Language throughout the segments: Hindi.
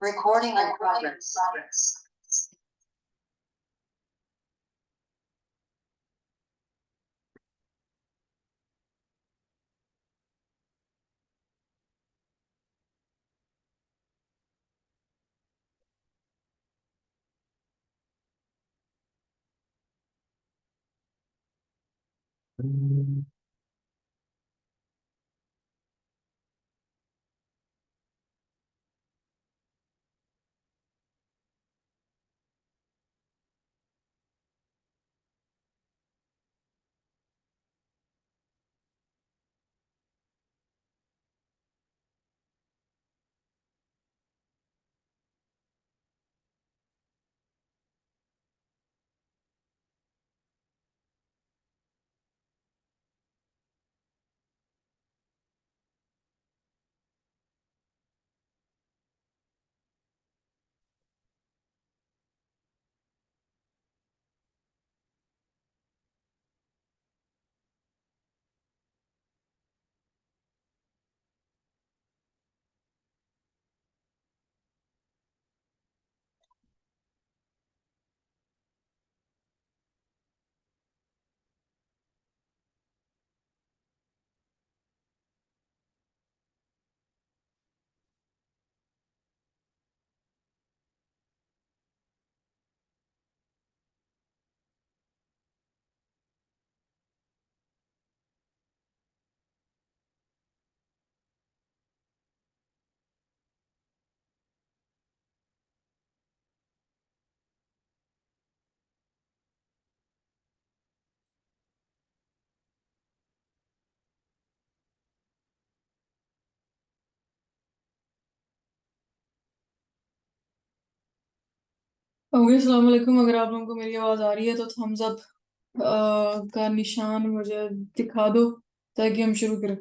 Recording in progress. ओके, अस्सलाम वालेकुम। अगर आप लोगों को मेरी आवाज़ आ रही है तो थम्स अप का निशान मुझे दिखा दो ताकि हम शुरू करें।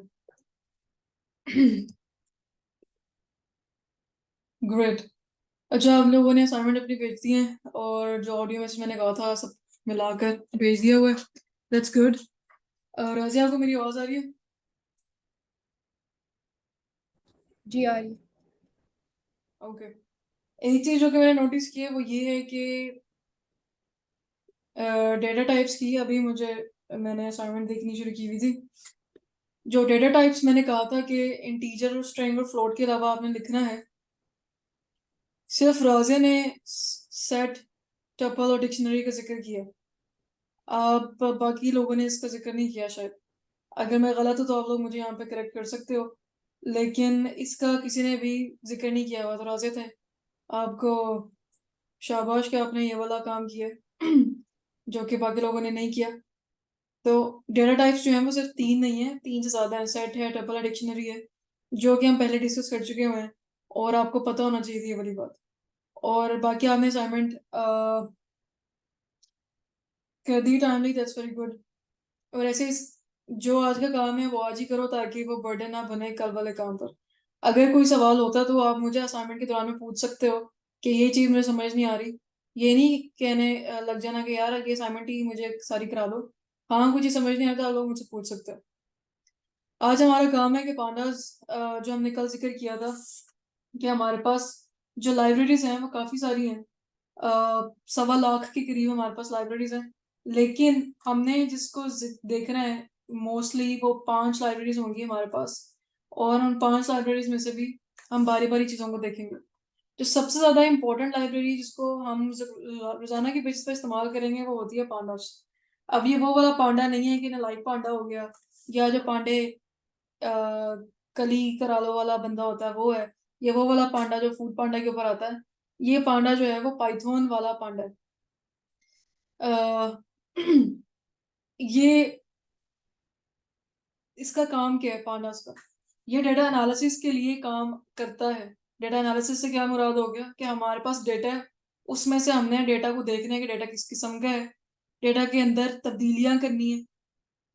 ग्रेट। अच्छा, आप लोगों ने असाइनमेंट अपनी भेज दी है और जो ऑडियो मैसेज मैंने कहा था सब मिलाकर भेज दिया हुआ है। That's good. राज़िया, आपको मेरी आवाज़ आ रही है? जी आ रही। ओके। एक चीज़ जो कि मैंने नोटिस की है वो ये है कि डेटा टाइप्स की अभी मैंने असाइनमेंट देखनी शुरू की हुई थी। जो डेटा टाइप्स मैंने कहा था कि इंटीजर और स्ट्रिंग और फ्लोट के अलावा आपने लिखना है, सिर्फ राज़िया ने सेट, टपल और डिक्शनरी का जिक्र किया। आप बाकी लोगों ने इसका जिक्र नहीं किया शायद। अगर मैं गलत हूँ तो आप लोग मुझे यहाँ पे करेक्ट कर सकते हो, लेकिन इसका किसी ने भी जिक्र नहीं किया हुआ। तो राज़िया थे, आपको शाबाश कि आपने ये वाला काम किया जो कि बाकी लोगों ने नहीं किया। तो डेटा टाइप्स जो हैं वो सिर्फ 3 नहीं है, 3 से ज़्यादा है। सेट है, टपल है, डिक्शनरी है, जो कि हम पहले डिस्कस कर चुके हुए हैं और आपको पता होना चाहिए थी ये वाली बात। और बाकी आपने असाइनमेंट कर दी टाइमली, दैट्स वेरी गुड। और ऐसे जो आज का काम है वो आज ही करो ताकि वो बर्डन ना बने कल वाले काम पर। अगर कोई सवाल होता तो आप मुझे असाइनमेंट के दौरान में पूछ सकते हो कि ये चीज़ मुझे समझ नहीं आ रही। ये नहीं कहने लग जाना कि यार ये असाइनमेंट ही मुझे सारी करा दो। हाँ, कुछ ही समझ नहीं आता आप लोग मुझसे पूछ सकते हो। आज हमारा काम है कि पांडास, जो हमने कल जिक्र किया था कि हमारे पास जो लाइब्रेरीज हैं वो काफ़ी सारी हैं। 1.25 लाख के करीब हमारे पास लाइब्रेरीज हैं, लेकिन हमने जिसको देखना है मोस्टली वो 5 लाइब्रेरीज होंगी हमारे पास। और उन 5 लाइब्रेरीज में से भी हम बारी बारी चीज़ों को देखेंगे। जो सबसे ज़्यादा इम्पोर्टेंट लाइब्रेरी जिसको हम रोज़ाना की बेसिस पर इस्तेमाल करेंगे वो होती है पांडास। अब ये वो वाला पांडा नहीं है कि ना लाइक पांडा हो गया, या जो पांडे कली करालो वाला बंदा होता है वो है। ये वो वाला पांडा जो फूड पांडा के ऊपर आता है। ये पांडा जो है वो पाइथन वाला पांडा है। अ, ये इसका काम क्या है पांडास का? ये डेटा एनालिसिस के लिए काम करता है। डेटा एनालिसिस से क्या मुराद हो गया कि हमारे पास डेटा है, उसमें से हमने डेटा को देखना है कि डेटा किस किस्म का है, डेटा के अंदर तब्दीलियां करनी है।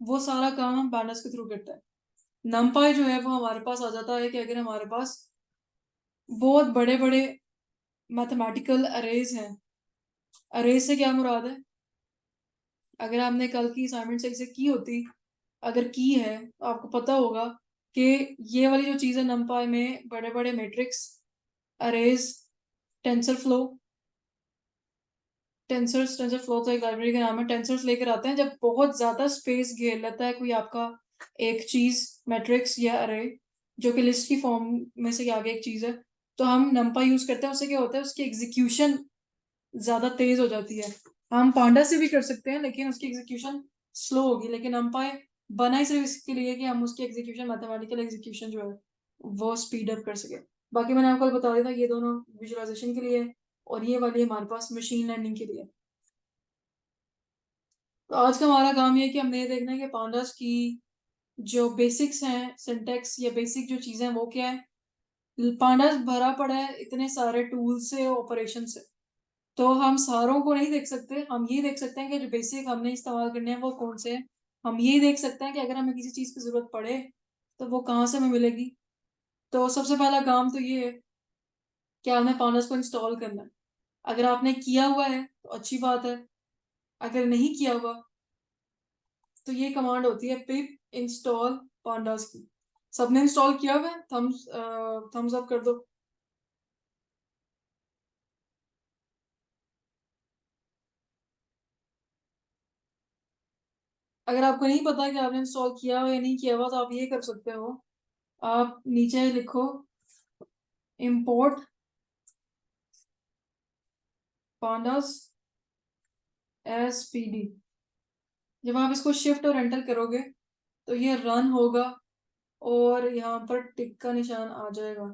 वो सारा काम हम पांडास के थ्रू करते हैं। नमपाई जो है वो हमारे पास आ जाता है कि अगर हमारे पास बहुत बड़े बड़े मैथमेटिकल अरेज हैं। अरेज से क्या मुराद है? अगर आपने कल की असाइनमेंट सही से की होती, अगर की है तो आपको पता होगा कि ये वाली जो चीज़ है नमपाई में बड़े बड़े matrix arrays tensor flow, tensor flow तो एक लाइब्रेरी का नाम है। टेंसर्स लेकर आते हैं जब बहुत ज्यादा स्पेस घेर लेता है कोई आपका एक चीज, मैट्रिक्स या अरे, जो कि लिस्ट की फॉर्म में से आगे एक चीज है, तो हम नंपा यूज करते हैं। उससे क्या होता है, उसकी एग्जीक्यूशन ज्यादा तेज हो जाती है। हम पांडा से भी कर सकते हैं लेकिन उसकी एग्जीक्यूशन स्लो होगी। लेकिन नंपाई बना ही सिर्फ इसके लिए कि हम उसकी एग्जीक्यूशन, मैथमेटिकल एग्जीक्यूशन जो है वो स्पीड अप कर सके। बाकी मैंने आपको बता दिया था, ये दोनों विजुअलाइजेशन के लिए और ये वाली हमारे पास मशीन लर्निंग के लिए। तो आज का हमारा काम ये है कि हमने ये देखना है कि पांडास की जो बेसिक्स हैं, सिंटेक्स या बेसिक जो चीजें हैं वो क्या है। पांडास भरा पड़ा है इतने सारे टूल से, ऑपरेशन से, तो हम सारों को नहीं देख सकते। हम ये देख सकते हैं कि जो बेसिक हमने इस्तेमाल करने हैं वो कौन से हैं। हम ये देख सकते हैं कि अगर हमें किसी चीज की जरूरत पड़े तो वो कहाँ से हमें मिलेगी। तो सबसे पहला काम तो ये है कि आपने पांडास को इंस्टॉल करना है। अगर आपने किया हुआ है तो अच्छी बात है, अगर नहीं किया हुआ तो ये कमांड होती है पिप इंस्टॉल पांडास की। सबने इंस्टॉल किया हुआ है? थम्स अप कर दो। अगर आपको नहीं पता कि आपने इंस्टॉल किया हुआ या नहीं किया हुआ तो आप ये कर सकते हो, आप नीचे लिखो import pandas spd। जब आप इसको शिफ्ट और एंटर करोगे तो ये रन होगा और यहाँ पर टिक का निशान आ जाएगा।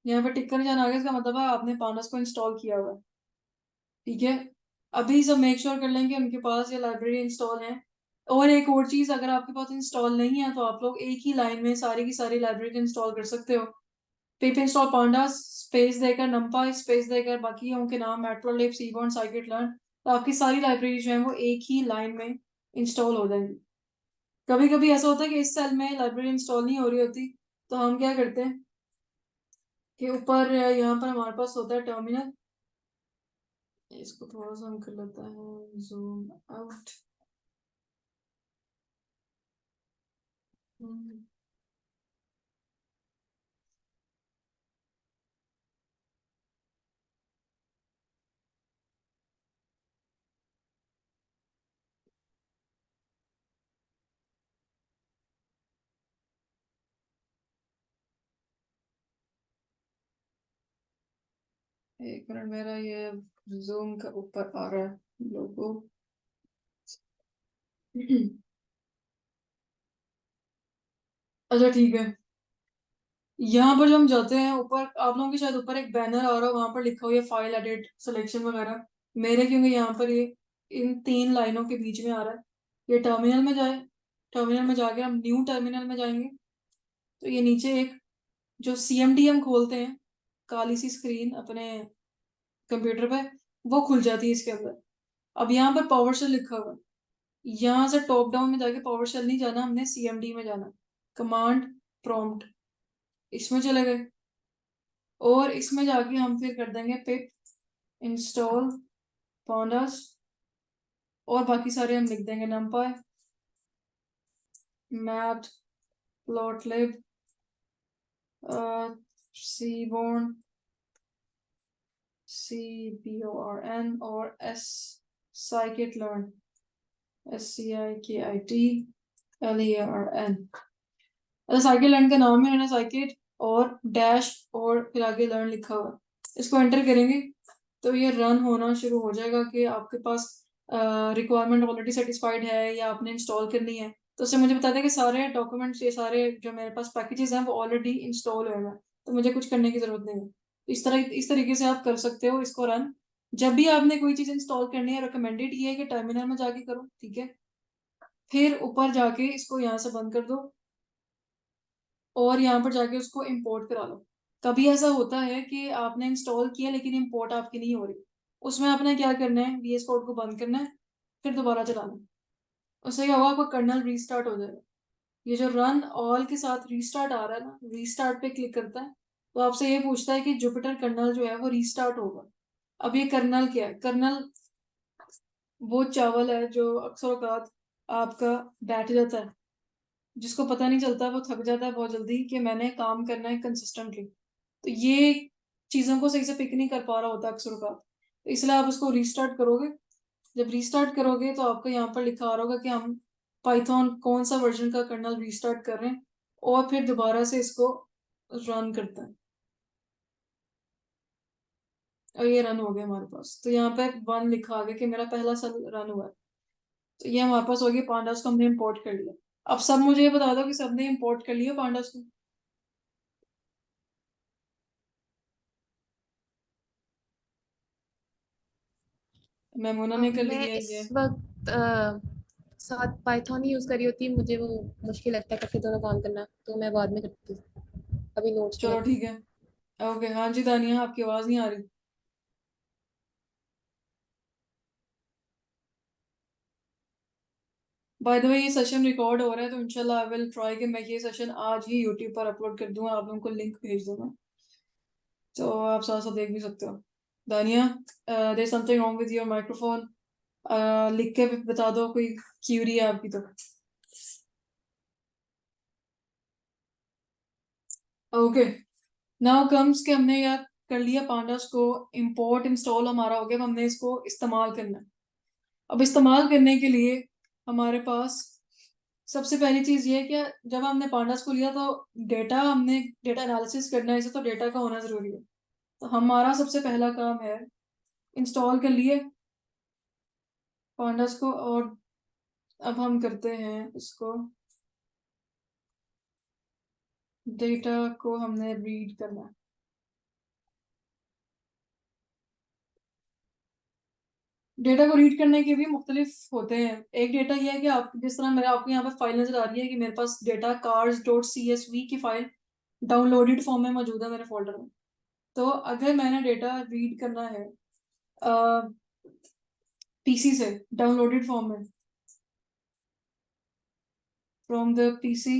यहाँ पर टिक का निशान आ गया, इसका मतलब है आपने पांडास को इंस्टॉल किया हुआ है। ठीक है, अभी सब मेक श्योर कर लेंगे उनके पास ये लाइब्रेरी इंस्टॉल है। और एक और चीज, अगर आपके पास इंस्टॉल नहीं है तो आप लोग एक ही लाइन में सारी की सारी लाइब्रेरी इंस्टॉल कर सकते हो। पिप इंस्टॉल पांडास स्पेस देकर, नंपा स्पेस देकर, बाकी उनके नाम मैट्प्लोलिब, सीबॉर्न, साइकिट लर्न, तो आपकी सारी लाइब्रेरी जो है वो एक ही लाइन में इंस्टॉल हो जाएंगी। कभी कभी ऐसा होता है कि इस सेल में लाइब्रेरी इंस्टॉल नहीं हो रही होती, तो हम क्या करते हैं कि ऊपर यहाँ पर हमारे पास होता है टर्मिनल। इसको थोड़ा सा हम कर लेते हैं जूम आउट। एक मिनट, मेरा ये जूम का ऊपर आ रहा है लोगो। अच्छा ठीक है, यहाँ पर जब हम जाते हैं ऊपर, आप लोगों के शायद ऊपर एक बैनर आ रहा है, वहां पर लिखा हुआ है फाइल एडिट सिलेक्शन वगैरह। मेरे क्योंकि यहाँ पर ये इन तीन लाइनों के बीच में आ रहा है। ये टर्मिनल में जाए, टर्मिनल में जाके हम न्यू टर्मिनल में जाएंगे तो ये नीचे एक जो सीएमडी हम खोलते हैं, काली सी स्क्रीन अपने कंप्यूटर पे, वो खुल जाती है इसके अंदर। अब यहाँ पर पावर शेल लिखा हुआ है, यहाँ से टॉप डाउन में जाके पावर शेल नहीं जाना, हमने सीएमडी में जाना। कमांड प्रॉम्प्ट, इसमें चले गए और इसमें जाके हम फिर कर देंगे पिप इंस्टॉल पांडास और बाकी सारे हम लिख देंगे numpy मैट प्लॉटलिब सीबोर्न CBORN और S scikit learn SCIKIT LEARN। अच्छा, साइकिट लर्न का नाम है, मैंने साइकिट और डैश और फिर आगे लर्न लिखा हुआ है। इसको एंटर करेंगे तो ये रन होना शुरू हो जाएगा कि आपके पास रिक्वायरमेंट ऑलरेडी सेटिस्फाइड है या आपने इंस्टॉल करनी है। तो उससे मुझे बता दें कि सारे डॉक्यूमेंट्स, ये सारे जो मेरे पास पैकेजेस हैं वो ऑलरेडी इंस्टॉल हुए हैं, तो मुझे कुछ करने की जरूरत नहीं है। इस तरीके से आप कर सकते हो इसको रन। जब भी आपने कोई चीज इंस्टॉल करनी है, रिकमेंडेड ये है कि टर्मिनल में जाके करो। ठीक है, फिर ऊपर जाके इसको यहाँ से बंद कर दो और यहाँ पर जाके उसको इंपोर्ट करा लो। कभी ऐसा होता है कि आपने इंस्टॉल किया लेकिन इंपोर्ट आपकी नहीं हो रही, उसमें आपने क्या करना है, VS कोड को बंद करना है, फिर दोबारा चलाना है। उससे क्या होगा, आपका कर्नल रीस्टार्ट हो जाएगा। ये जो रन ऑल के साथ रीस्टार्ट आ रहा है ना, रीस्टार्ट पे क्लिक करता है तो आपसे ये पूछता है कि जुपिटर कर्नल जो है वो रीस्टार्ट होगा। अब ये कर्नल क्या है, कर्नल वो चावल है जो अक्सर औकात आपका बैठ जाता है, जिसको पता नहीं चलता वो थक जाता है बहुत जल्दी कि मैंने काम करना है कंसिस्टेंटली। तो ये चीज़ों को सही से पिक नहीं कर पा रहा होता अक्सर का, तो इसलिए आप उसको रीस्टार्ट करोगे। जब रीस्टार्ट करोगे तो आपको यहाँ पर लिखा आ रहा होगा कि हम पाइथन कौन सा वर्जन का कर्नल रीस्टार्ट कर रहे हैं, और फिर दोबारा से इसको रन करते हैं। और ये रन हो गया हमारे पास, तो यहाँ पे 1 लिखा आ गया कि मेरा पहला सेल रन हुआ है। तो ये हमारे पास हो गया, पांडास को हमने इम्पोर्ट कर लिया। अब सब मुझे ये बता दो कि सबने इम्पोर्ट कर लिया पांडास को। मेमोना ने कर मैं लिया इस ये। वक्त साथ पाइथन ही यूज करी होती, मुझे वो मुश्किल लगता है इकट्ठे दोनों काम करना, तो मैं बाद में करती हूँ, अभी नोट्स में चलो लगी ठीक है। ओके, हाँ जी दानिया, आपकी आवाज नहीं आ रही। बाय द वे ये सेशन रिकॉर्ड हो रहा है, तो इंशाल्लाह आई विल ट्राई कि मैं ये सेशन आज ही यूट्यूब पर अपलोड कर दूंगा, आप लोगों को लिंक भेज दूंगा, तो आप साथ साथ देख भी सकते हो। Dania, there something wrong with your microphone, लिख के बता दो कोई क्यूरी है आपकी तो। ओके, नाउ कम्स के हमने यार कर लिया पांडास को इंपोर्ट, इंस्टॉल हमारा हो गया, अब हमने इसको इस्तेमाल करना है। अब इस्तेमाल करने के लिए हमारे पास सबसे पहली चीज ये है कि जब हमने पांडास को लिया तो हमने डेटा एनालिसिस करना है इसे, तो डेटा का होना जरूरी है। तो हमारा सबसे पहला काम है, इंस्टॉल कर लिए पांडास को, और अब हम करते हैं इसको, डेटा को हमने रीड करना है। डेटा को रीड करने के भी मुख्तलिफ होते हैं। एक डेटा ये है कि आप जिस तरह मेरे आपको यहाँ पे फाइल नजर आ रही है कि मेरे पास डेटा cars.csv की फाइल डाउनलोडेड फॉर्म में मौजूद है मेरे फोल्डर में। तो अगर मैंने डेटा रीड करना है पीसी से डाउनलोडेड फॉर्म में, फ्रॉम द पीसी,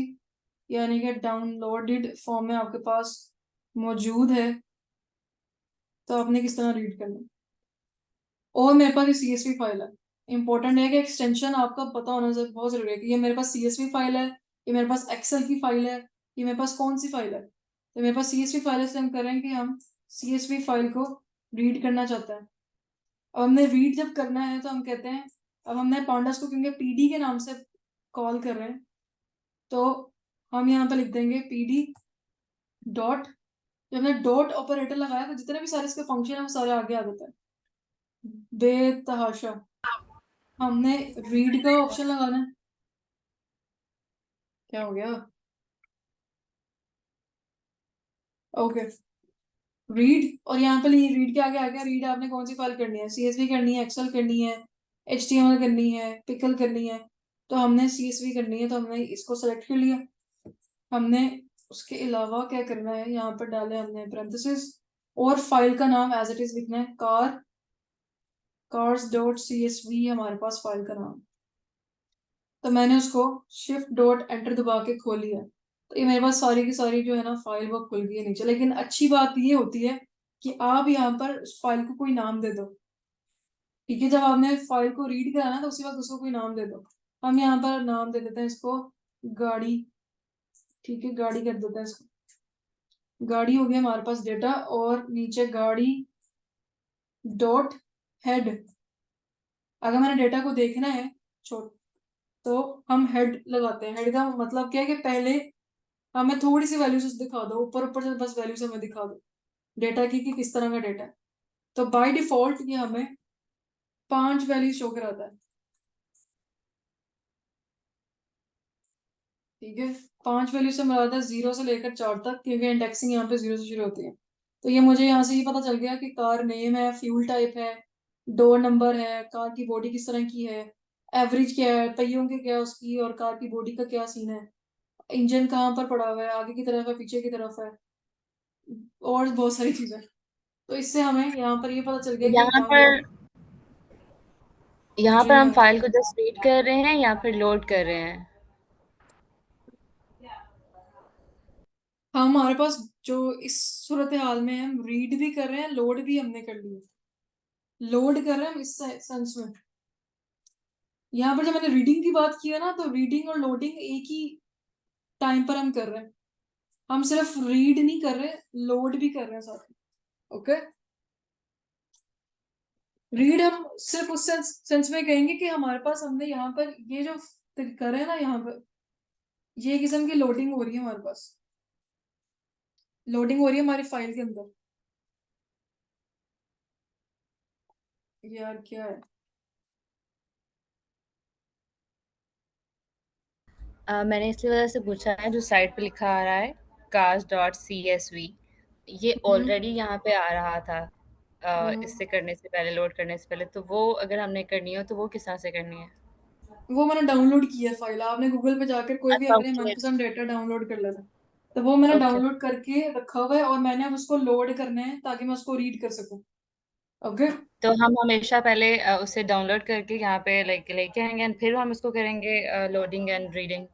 यानी कि डाउनलोडेड फॉर्म में आपके पास मौजूद है, तो आपने किस तरह रीड करना है। और मेरे पास ये सीएसवी फाइल है। इंपॉर्टेंट है कि एक्सटेंशन आपका पता होना बहुत जरूरी है कि ये मेरे पास सीएसवी फाइल है, ये मेरे पास एक्सेल की फाइल है, ये मेरे पास कौन सी फाइल है। तो मेरे पास सीएसवी फाइल है, इसलिए हम करें कि हम सीएसवी फाइल को रीड करना चाहते हैं। अब हमने रीड जब करना है तो हम कहते हैं, अब हमने पांडास को क्योंकि पीडी के नाम से कॉल कर रहे हैं, तो हम यहाँ पे लिख देंगे पीडी डॉट, जब हमने डॉट ऑपरेटर लगाया तो जितने भी सारे इसके फंक्शन है वो सारे आगे आ जाते हैं बेतहाशा। हमने रीड का ऑप्शन लगाना है। क्या हो गया? ओके, रीड, और यहाँ पे रीड के आगे आ गया, रीड आपने कौन सी फाइल करनी है, सीएसवी करनी है, एक्सेल करनी है, एचटीएमएल करनी है, पिकल करनी है। तो हमने सीएसवी करनी है, तो हमने इसको सेलेक्ट कर लिया। हमने उसके अलावा क्या करना है, यहाँ पर डाले हमने पैरेंथेसिस, और फाइल का नाम एज इट इज लिखना है, cars.csv हमारे पास फाइल का नाम। तो मैंने उसको शिफ्ट डॉट एंटर दबा के खोल लिया, तो ये मेरे पास सारी की सारी जो है ना फाइल वो खुल गई है नीचे। लेकिन अच्छी बात ये होती है कि आप यहाँ पर उस फाइल को कोई नाम दे दो। ठीक है, जब आपने फाइल को रीड कराना तो उसी वक्त उसको कोई नाम दे दो। हम यहाँ पर नाम दे देते हैं इसको गाड़ी। ठीक है, गाड़ी कर देते हैं इसको। गाड़ी हो गया हमारे पास डेटा, और नीचे गाड़ी डॉट हेड। अगर मैंने डेटा को देखना है छोट, तो हम हेड लगाते हैं। हेड का मतलब क्या है कि पहले हमें थोड़ी सी वैल्यूज दिखा दो, ऊपर ऊपर से बस वैल्यूज हमें दिखा दो डेटा की कि किस तरह का डेटा है। तो बाय डिफॉल्ट ये हमें 5 वैल्यूज शो कराता है। ठीक है, 5 वैल्यू से मिलाता है 0 से लेकर 4 तक, क्योंकि इंडेक्सिंग यहाँ पे 0 से शुरू होती है। तो ये मुझे यहाँ से ये पता चल गया कि कार नेम है, फ्यूल टाइप है, डोर नंबर है, कार की बॉडी किस तरह की है, एवरेज क्या है, पहियों के क्या है उसकी, और कार की बॉडी का क्या सीन है, इंजन कहाँ पर पड़ा हुआ है, आगे की तरफ है, पीछे की तरफ है, और बहुत सारी चीजें। तो इससे हमें यहाँ पर ये पता चल गया कि यहाँ पर डाउनलोड। यहाँ जी पर हम हाँ, फाइल को जस्ट रीड कर रहे हैं या फिर लोड कर रहे हैं? हमारे पास जो इस सूरत हाल में हम रीड भी कर रहे हैं, लोड भी हमने कर लिया। लोड कर रहे हैं हम इस सेंस में यहाँ पर जब मैंने रीडिंग की बात की है ना, तो रीडिंग और लोडिंग एक ही टाइम पर हम कर रहे हैं। हम सिर्फ रीड नहीं कर रहे, लोड भी कर रहे हैं साथ में। ओके, रीड हम सिर्फ उस सेंस में कहेंगे कि हमारे पास, हमने यहाँ पर ये जो कर रहे हैं ना, यहाँ पर ये किस्म की लोडिंग हो रही है, हमारे पास लोडिंग हो रही है हमारी फाइल के अंदर। यार क्या है? मैंने इसलिए वजह से पूछा है, जो साइट पे लिखा आ रहा है cast.csv, ये हम्म ऑलरेडी यहाँ पे आ रहा था हम्म। इससे करने से पहले, लोड करने से पहले। तो वो अगर हमने करनी हो तो वो किस तरह से करनी है? वो मैंने डाउनलोड किया फाइल, आपने गूगल पे जाकर कोई भी अच्छा, अपने ओके। मनपसंद डेटा डाउनलोड कर लेना। तो वो मैंने ओके, डाउनलोड करके रखा हुआ है, और मैंने अब उसको लोड करना है ताकि मैं उसको रीड कर सकूं। ओके। तो हम हमेशा पहले उसे डाउनलोड करके यहाँ पे लेके आएंगे and फिर हम इसको करेंगे लोडिंग एंड रीडिंग।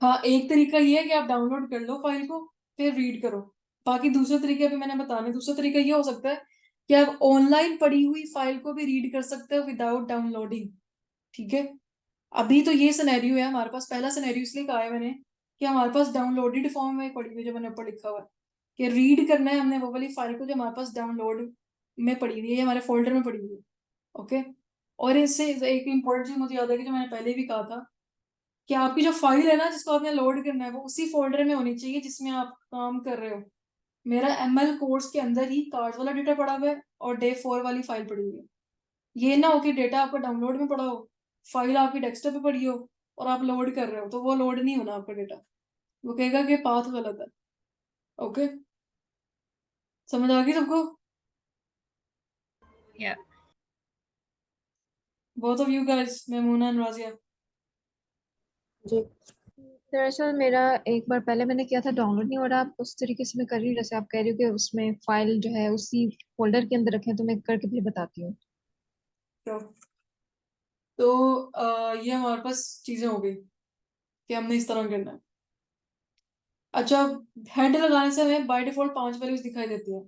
हाँ, एक तरीका ये है कि आप डाउनलोड कर लो फाइल को, फिर रीड करो। बाकी दूसरे तरीके अभी मैंने बताने, दूसरा तरीका ये हो सकता है कि आप ऑनलाइन पड़ी हुई फाइल को भी रीड कर सकते हो विदाउट डाउनलोडिंग। ठीक है, अभी तो ये सिनेरियो है हमारे पास। पहला सिनेरियो इसलिए कहा है मैंने कि हमारे पास डाउनलोडेड फॉर्म में पड़ी हुई, जो मैंने ऊपर लिखा हुआ है कि रीड करना है हमने वो वाली फाइल को जो हमारे पास डाउनलोड में पड़ी हुई है, हमारे फोल्डर में पड़ी हुई है। ओके। और इससे एक इम्पोर्टेंट चीज मुझे याद है कि जो मैंने पहले भी कहा था कि आपकी जो फाइल है ना, जिसको आपने लोड करना है, वो उसी फोल्डर में होनी चाहिए जिसमें आप काम कर रहे हो। मेरा ML कोर्स के अंदर ही कार्ड वाला डेटा पड़ा हुआ है और डे 4 वाली फाइल पड़ी हुई है। ये ना हो कि डेटा आपका डाउनलोड में पड़ा हो, फाइल आपकी डेस्कटॉप पे पड़ी हो और आप लोड कर रहे हो, तो वो लोड नहीं होना आपका डेटा। वो कहेगा कि पाथ गलत है। ओके, समझ आ गई सबको? या both of you guys, Memuna and Razia. जी। दरअसल मेरा एक बार पहले मैंने किया था, डाउनलोड नहीं हो रहा। आप उस तरीके से मैं कर रही हूँ जैसे आप कह रही हो कि उसमें फाइल जो है उसी फोल्डर के अंदर रखें, तो मैं करके फिर बताती हूँ। तो ये हमारे पास चीजें हो गई कि हमने इस तरह करना है। अच्छा, हेड लगाने से हमें बाय डिफॉल्ट 5 वैल्यूज दिखाई देती हैं,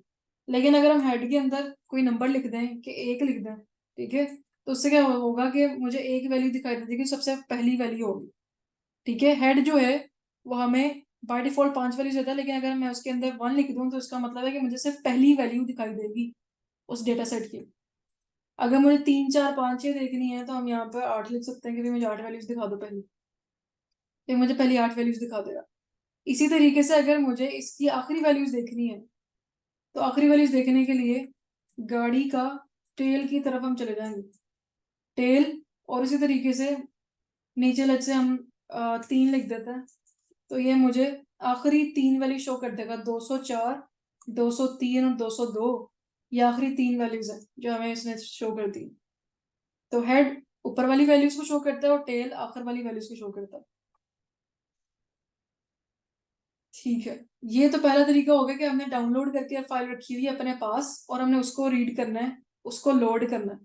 लेकिन अगर हम हेड के अंदर कोई नंबर लिख दें कि 1 लिख दें, ठीक है, तो उससे क्या होगा कि मुझे एक वैल्यू दिखाई देती है कि सबसे पहली वैल्यू होगी। ठीक है, हेड जो है वो हमें बाय डिफॉल्ट 5 वैल्यूज देता है, लेकिन अगर मैं उसके अंदर 1 लिख दूं तो इसका मतलब है कि मुझे सिर्फ पहली वैल्यू दिखाई देगी उस डेटा सेट की। अगर मुझे 3 4 5 6 देखनी है तो हम यहाँ पर 8 लिख सकते हैं कि भाई मुझे 8 वैल्यूज दिखा दो पहली, फिर मुझे पहली 8 वैल्यूज दिखा देगा। इसी तरीके से अगर मुझे इसकी आखिरी वैल्यूज देखनी है, तो आखिरी वैल्यूज देखने के लिए गाड़ी का टेल की तरफ हम चले जाएंगे, टेल, और इसी तरीके से नीचे लेट से हम 3 लिख देते हैं, तो ये मुझे आखिरी 3 वैल्यू शो कर देगा, 204, 203 और 202। ये आखिरी 3 वैल्यूज है जो हमें इसने शो कर दी। तो हेड ऊपर वाली वैल्यूज को शो करता है और टेल आखिर वाली वैल्यूज को शो करता है। ठीक है, ये तो पहला तरीका हो गया कि हमने डाउनलोड करके फाइल रखी हुई है अपने पास और हमने उसको रीड करना है, उसको लोड करना है।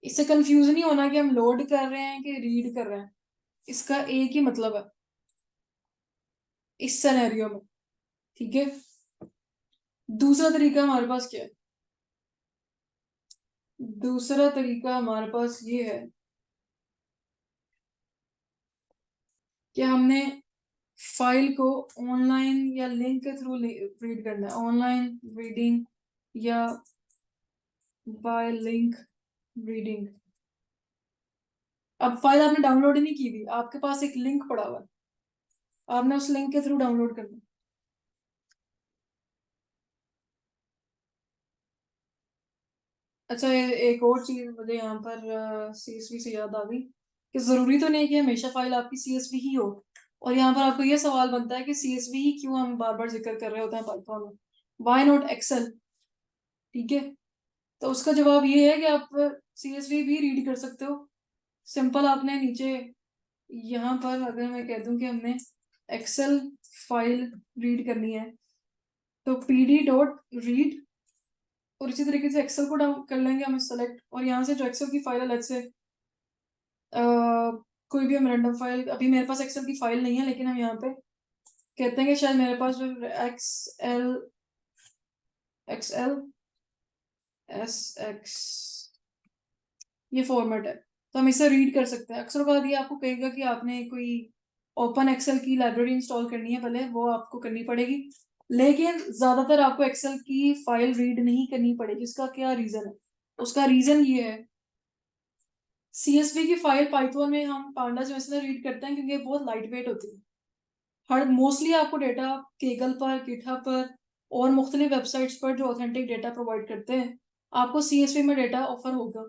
इससे कंफ्यूज नहीं होना कि हम लोड कर रहे हैं कि रीड कर रहे हैं, इसका एक ही मतलब है इस सिनेरियो में। ठीक है, दूसरा तरीका हमारे पास क्या है? दूसरा तरीका हमारे पास ये है कि हमने फाइल को ऑनलाइन या लिंक के थ्रू रीड करना है, ऑनलाइन रीडिंग या बाय लिंक रीडिंग। अब फाइल आपने डाउनलोड ही नहीं की हुई, आपके पास एक लिंक पड़ा हुआ है, आपने उस लिंक के थ्रू डाउनलोड करना है। अच्छा, एक और चीज मुझे यहाँ पर CSV से याद आ गई कि जरूरी तो नहीं कि हमेशा फाइल आपकी CSV ही हो। और यहाँ पर आपको ये सवाल बनता है कि CSV ही क्यों हम बार बार जिक्र कर रहे होते हैं पाइथन में, वाई नॉट एक्सेल? ठीक है, तो उसका जवाब ये है कि आप CSV भी रीड कर सकते हो। सिंपल, आपने नीचे यहाँ पर अगर मैं कह दूं कि हमने एक्सेल फाइल रीड करनी है, तो pd.read, और इसी तरीके से एक्सेल को डाउन कर लेंगे हम सेलेक्ट, और यहाँ से जो एक्सेल की फाइल अलग से कोई भी हम रैंडम फाइल, अभी मेरे पास एक्सेल की फाइल नहीं है, लेकिन हम यहाँ पे कहते हैं कि शायद मेरे पास जो एक्सएल एक्सएल एस एक्स ये फॉर्मेट है, तो हम इसे रीड कर सकते हैं। अक्सर बात ये आपको कहेगा कि आपने कोई ओपन एक्सेल की लाइब्रेरी इंस्टॉल करनी है, पहले वो आपको करनी पड़ेगी, लेकिन ज्यादातर आपको एक्सेल की फाइल रीड नहीं करनी पड़ेगी। इसका क्या रीजन है? उसका रीजन ये है, सीएसवी की फाइल पाइथन में हम पांडास में इसलिए रीड करते हैं क्योंकि ये बहुत लाइट वेट होती है। हर मोस्टली आपको डेटा केगल पर, गिटहब पर और मुख्तलिफ वेबसाइट्स पर जो ऑथेंटिक डेटा प्रोवाइड करते हैं, आपको सीएसवी में डेटा ऑफर होगा।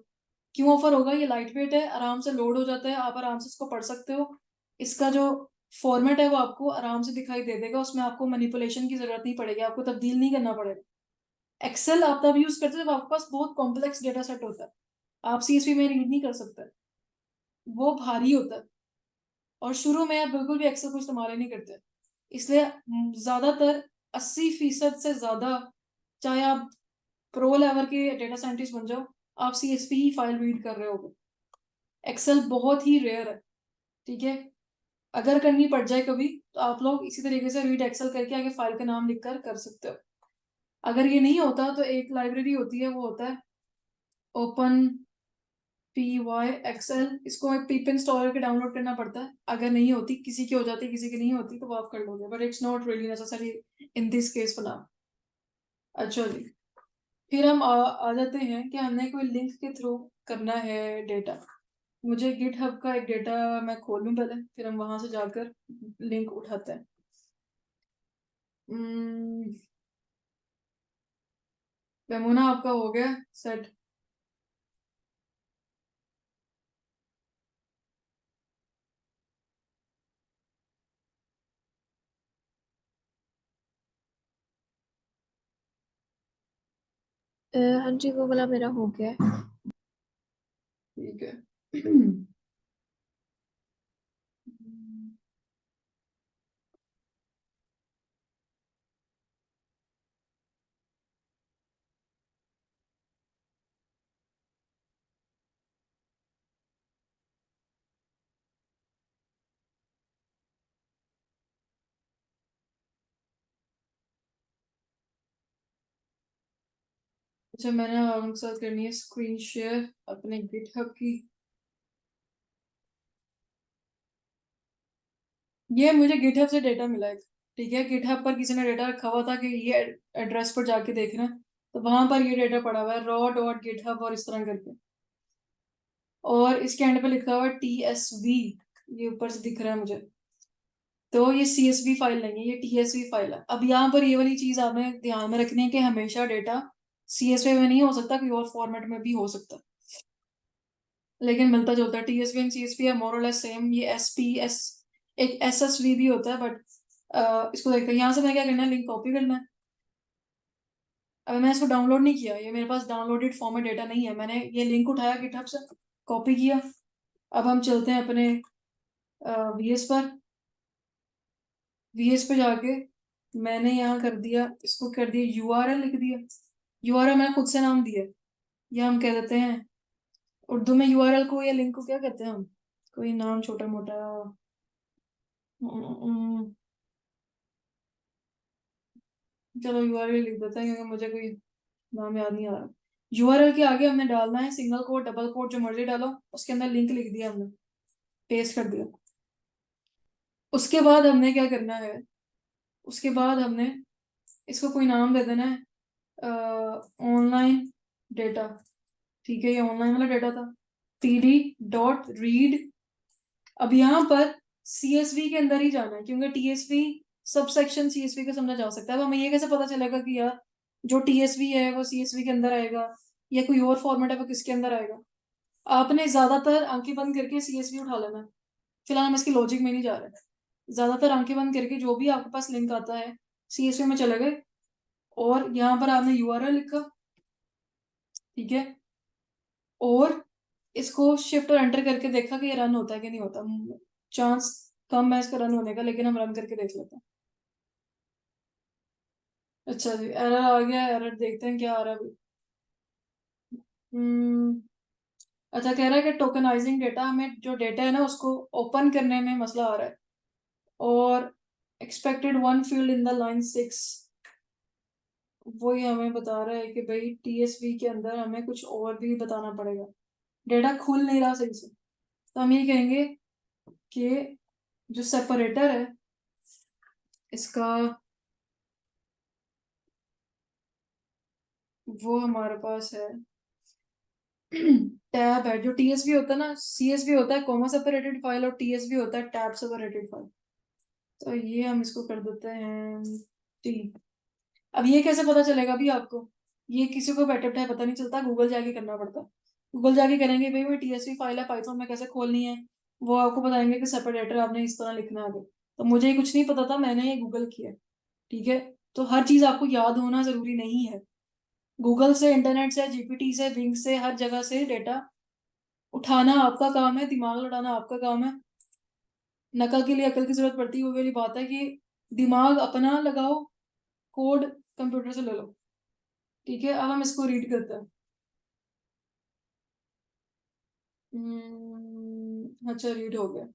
क्यों ऑफर होगा? ये लाइट वेट है, आराम से लोड हो जाता है, आप आराम से इसको पढ़ सकते हो। इसका जो फॉर्मेट है वो आपको आराम से दिखाई दे देगा, उसमें आपको मैनिपुलेशन की जरूरत नहीं पड़ेगी, आपको तब्दील नहीं करना पड़ेगा। एक्सेल आप तब यूज करते हो जब आपके पास बहुत कॉम्प्लेक्स डेटा सेट होता है, आप सीएसवी में रीड नहीं कर सकते, वो भारी होता है। और शुरू में आप बिल्कुल भी एक्सेल को इस्तेमाल ही नहीं करते, इसलिए ज्यादातर 80% से ज्यादा, चाहे आप प्रो लेवल के डेटा साइंटिस्ट बन जाओ, आप सीएसवी ही फाइल रीड कर रहे होगे। एक्सेल बहुत ही रेयर है, ठीक है। अगर करनी पड़ जाए कभी तो आप लोग इसी तरीके से रीड एक्सेल करके आगे फाइल का नाम लिखकर कर सकते हो। अगर ये नहीं होता तो एक लाइब्रेरी होती है, वो होता है ओपन PY एक्सेल। इसको एक पिप इंस्टॉल करके डाउनलोड करना पड़ता है। अगर नहीं होती, किसी की हो जाती, किसी की नहीं होती, तो वो आप कर लोगे, but it's not really necessary in this case for now. अच्छा जी, फिर हम आ जाते हैं कि हमने कोई लिंक के थ्रू करना है डेटा। मुझे गिटहब का एक डेटा मैं खोल लूँ पहले, फिर हम वहां से जाकर लिंक उठाते हैं। मैमूना आपका हो गया सेट? हाँ जी, वो वाला मेरा हो गया है। ठीक है। अच्छा, मैंने आपके साथ करनी है स्क्रीन शेयर अपने गिटहब की। ये मुझे गिटहब से डेटा मिला है, ठीक है। गिटहब पर किसी ने डेटा रखा हुआ था कि ये एड्रेस पर जाके देखना, तो वहां पर ये डेटा पड़ा हुआ है raw.github और इस तरह करके, और इसके एंड पे लिखा हुआ है TSV, ये ऊपर से दिख रहा है मुझे। तो ये CSV फाइल नहीं है, ये TSV फाइल है। अब यहाँ पर ये वाली चीज आपने ध्यान में रखनी है कि हमेशा डेटा CSV में नहीं हो सकता, कोई और फॉर्मेट में भी हो सकता, लेकिन मिलता जुलता है। TSV एंड CSV है मोर और लेस सेम। ये SPS, एक SSV भी होता है, बट इसको देखते हैं। यहाँ से मैं क्या करना है, लिंक कॉपी करना है। अब मैं इसको डाउनलोड नहीं किया, ये मेरे पास डाउनलोडेड फॉर्मेट डेटा नहीं है, मैंने ये लिंक उठाया गिटहब से, कॉपी किया। अब हम चलते हैं अपने VS पर। VS पे जाके मैंने यहाँ कर दिया, इसको कर दिया URL लिख दिया। URL मैंने खुद से नाम दिया, या हम कह देते हैं उर्दू में URL को या लिंक को क्या कहते हैं हम, कोई नाम छोटा मोटा। चलो URL लिख देते हैं क्योंकि मुझे कोई नाम याद नहीं आ रहा। URL के आगे हमने डालना है सिंगल कोट, डबल कोट, जो मर्जी डालो, उसके अंदर लिंक लिख दिया हमने, पेस्ट कर दिया। उसके बाद हमने क्या करना है, उसके बाद हमने इसको कोई नाम दे देना है ऑनलाइन डेटा, ठीक है। ये ऑनलाइन वाला डेटा था, PD.read। अब यहाँ पर CSV के अंदर ही जाना है क्योंकि TSV सब सेक्शन CSV का समझा जा सकता है। अब हमें ये कैसे पता चलेगा कि यार जो TSV है वो CSV के अंदर आएगा, या कोई और फॉर्मेट है वो किसके अंदर आएगा? आपने ज्यादातर आंखें बंद करके CSV उठा लेना है। फिलहाल हम इसकी लॉजिक में नहीं जा रहे। ज्यादातर आंखें बंद करके जो भी आपके पास लिंक आता है CSV में चले गए, और यहाँ पर आपने URL लिखा, ठीक है, और इसको शिफ्ट और एंटर करके देखा कि ये रन होता है कि नहीं होता। चांस कम है इसका रन होने का, लेकिन हम रन करके देख लेते हैं। अच्छा जी, एरर आ गया, एरर देखते हैं क्या आ रहा है अभी। हम्म, अच्छा, कह रहा है कि टोकनाइजिंग डेटा, हमें जो डेटा है ना उसको ओपन करने में मसला आ रहा है, और expected one field in the line 6, वो ही हमें बता रहा है कि भाई TSV के अंदर हमें कुछ और भी बताना पड़ेगा। डेटा खुल नहीं रहा सही से, तो हम ये कहेंगे कि जो सेपरेटर है इसका, वो हमारे पास है टैब है। जो टीएसवी होता है ना, सीएसवी होता है कॉमा सेपरेटेड फाइल, और टीएसवी होता है टैब सेपरेटेड फाइल। तो ये हम इसको कर देते हैं टी। अब ये कैसे पता चलेगा अभी आपको, ये किसी को बैठे बैठे पता नहीं चलता, गूगल जाके करना पड़ता है। गूगल जाके करेंगे भाई वो टीएसवी फाइल है पाइथन में कैसे खोलनी है, वो आपको बताएंगे कि सेपरेटर आपने इस तरह लिखना है आगे। तो मुझे ये कुछ नहीं पता था, मैंने ये गूगल किया। ठीक है, तो हर चीज आपको याद होना जरूरी नहीं है। गूगल से, इंटरनेट से, जीपीटी से, बिंग से, हर जगह से डेटा उठाना आपका काम है, दिमाग लड़ाना आपका काम है। नकल के लिए अकल की जरूरत पड़ती है, वो वाली बात है कि दिमाग अपना लगाओ, कोड कंप्यूटर से ले लो। ठीक है, अब हम इसको रीड करते हैं। अच्छा रीड हो गया।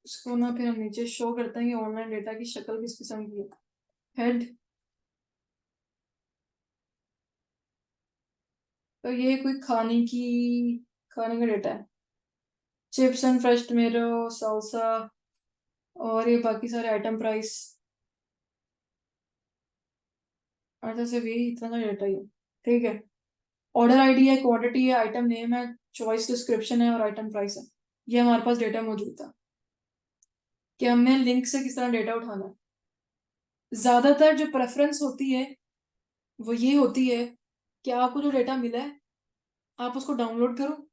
इसको ना फिर हम नीचे शो करते हैं कि ऑनलाइन डेटा की शक्ल किस किस्म की है। हेड, तो ये कोई खाने का डेटा है। Chips and fresh tomato, salsa, और ये बाकी सारे आइटम प्राइस, अच्छा से भी इतना सा डेटा ही है। ठीक है, ऑर्डर आईडी है, क्वांटिटी है, आइटम नेम है, चॉइस डिस्क्रिप्शन है और आइटम प्राइस है। ये हमारे पास डेटा मौजूद था कि हमने लिंक से किस तरह डेटा उठाना है। ज्यादातर जो प्रेफरेंस होती है वो ये होती है कि आपको जो डेटा मिला है आप उसको डाउनलोड करो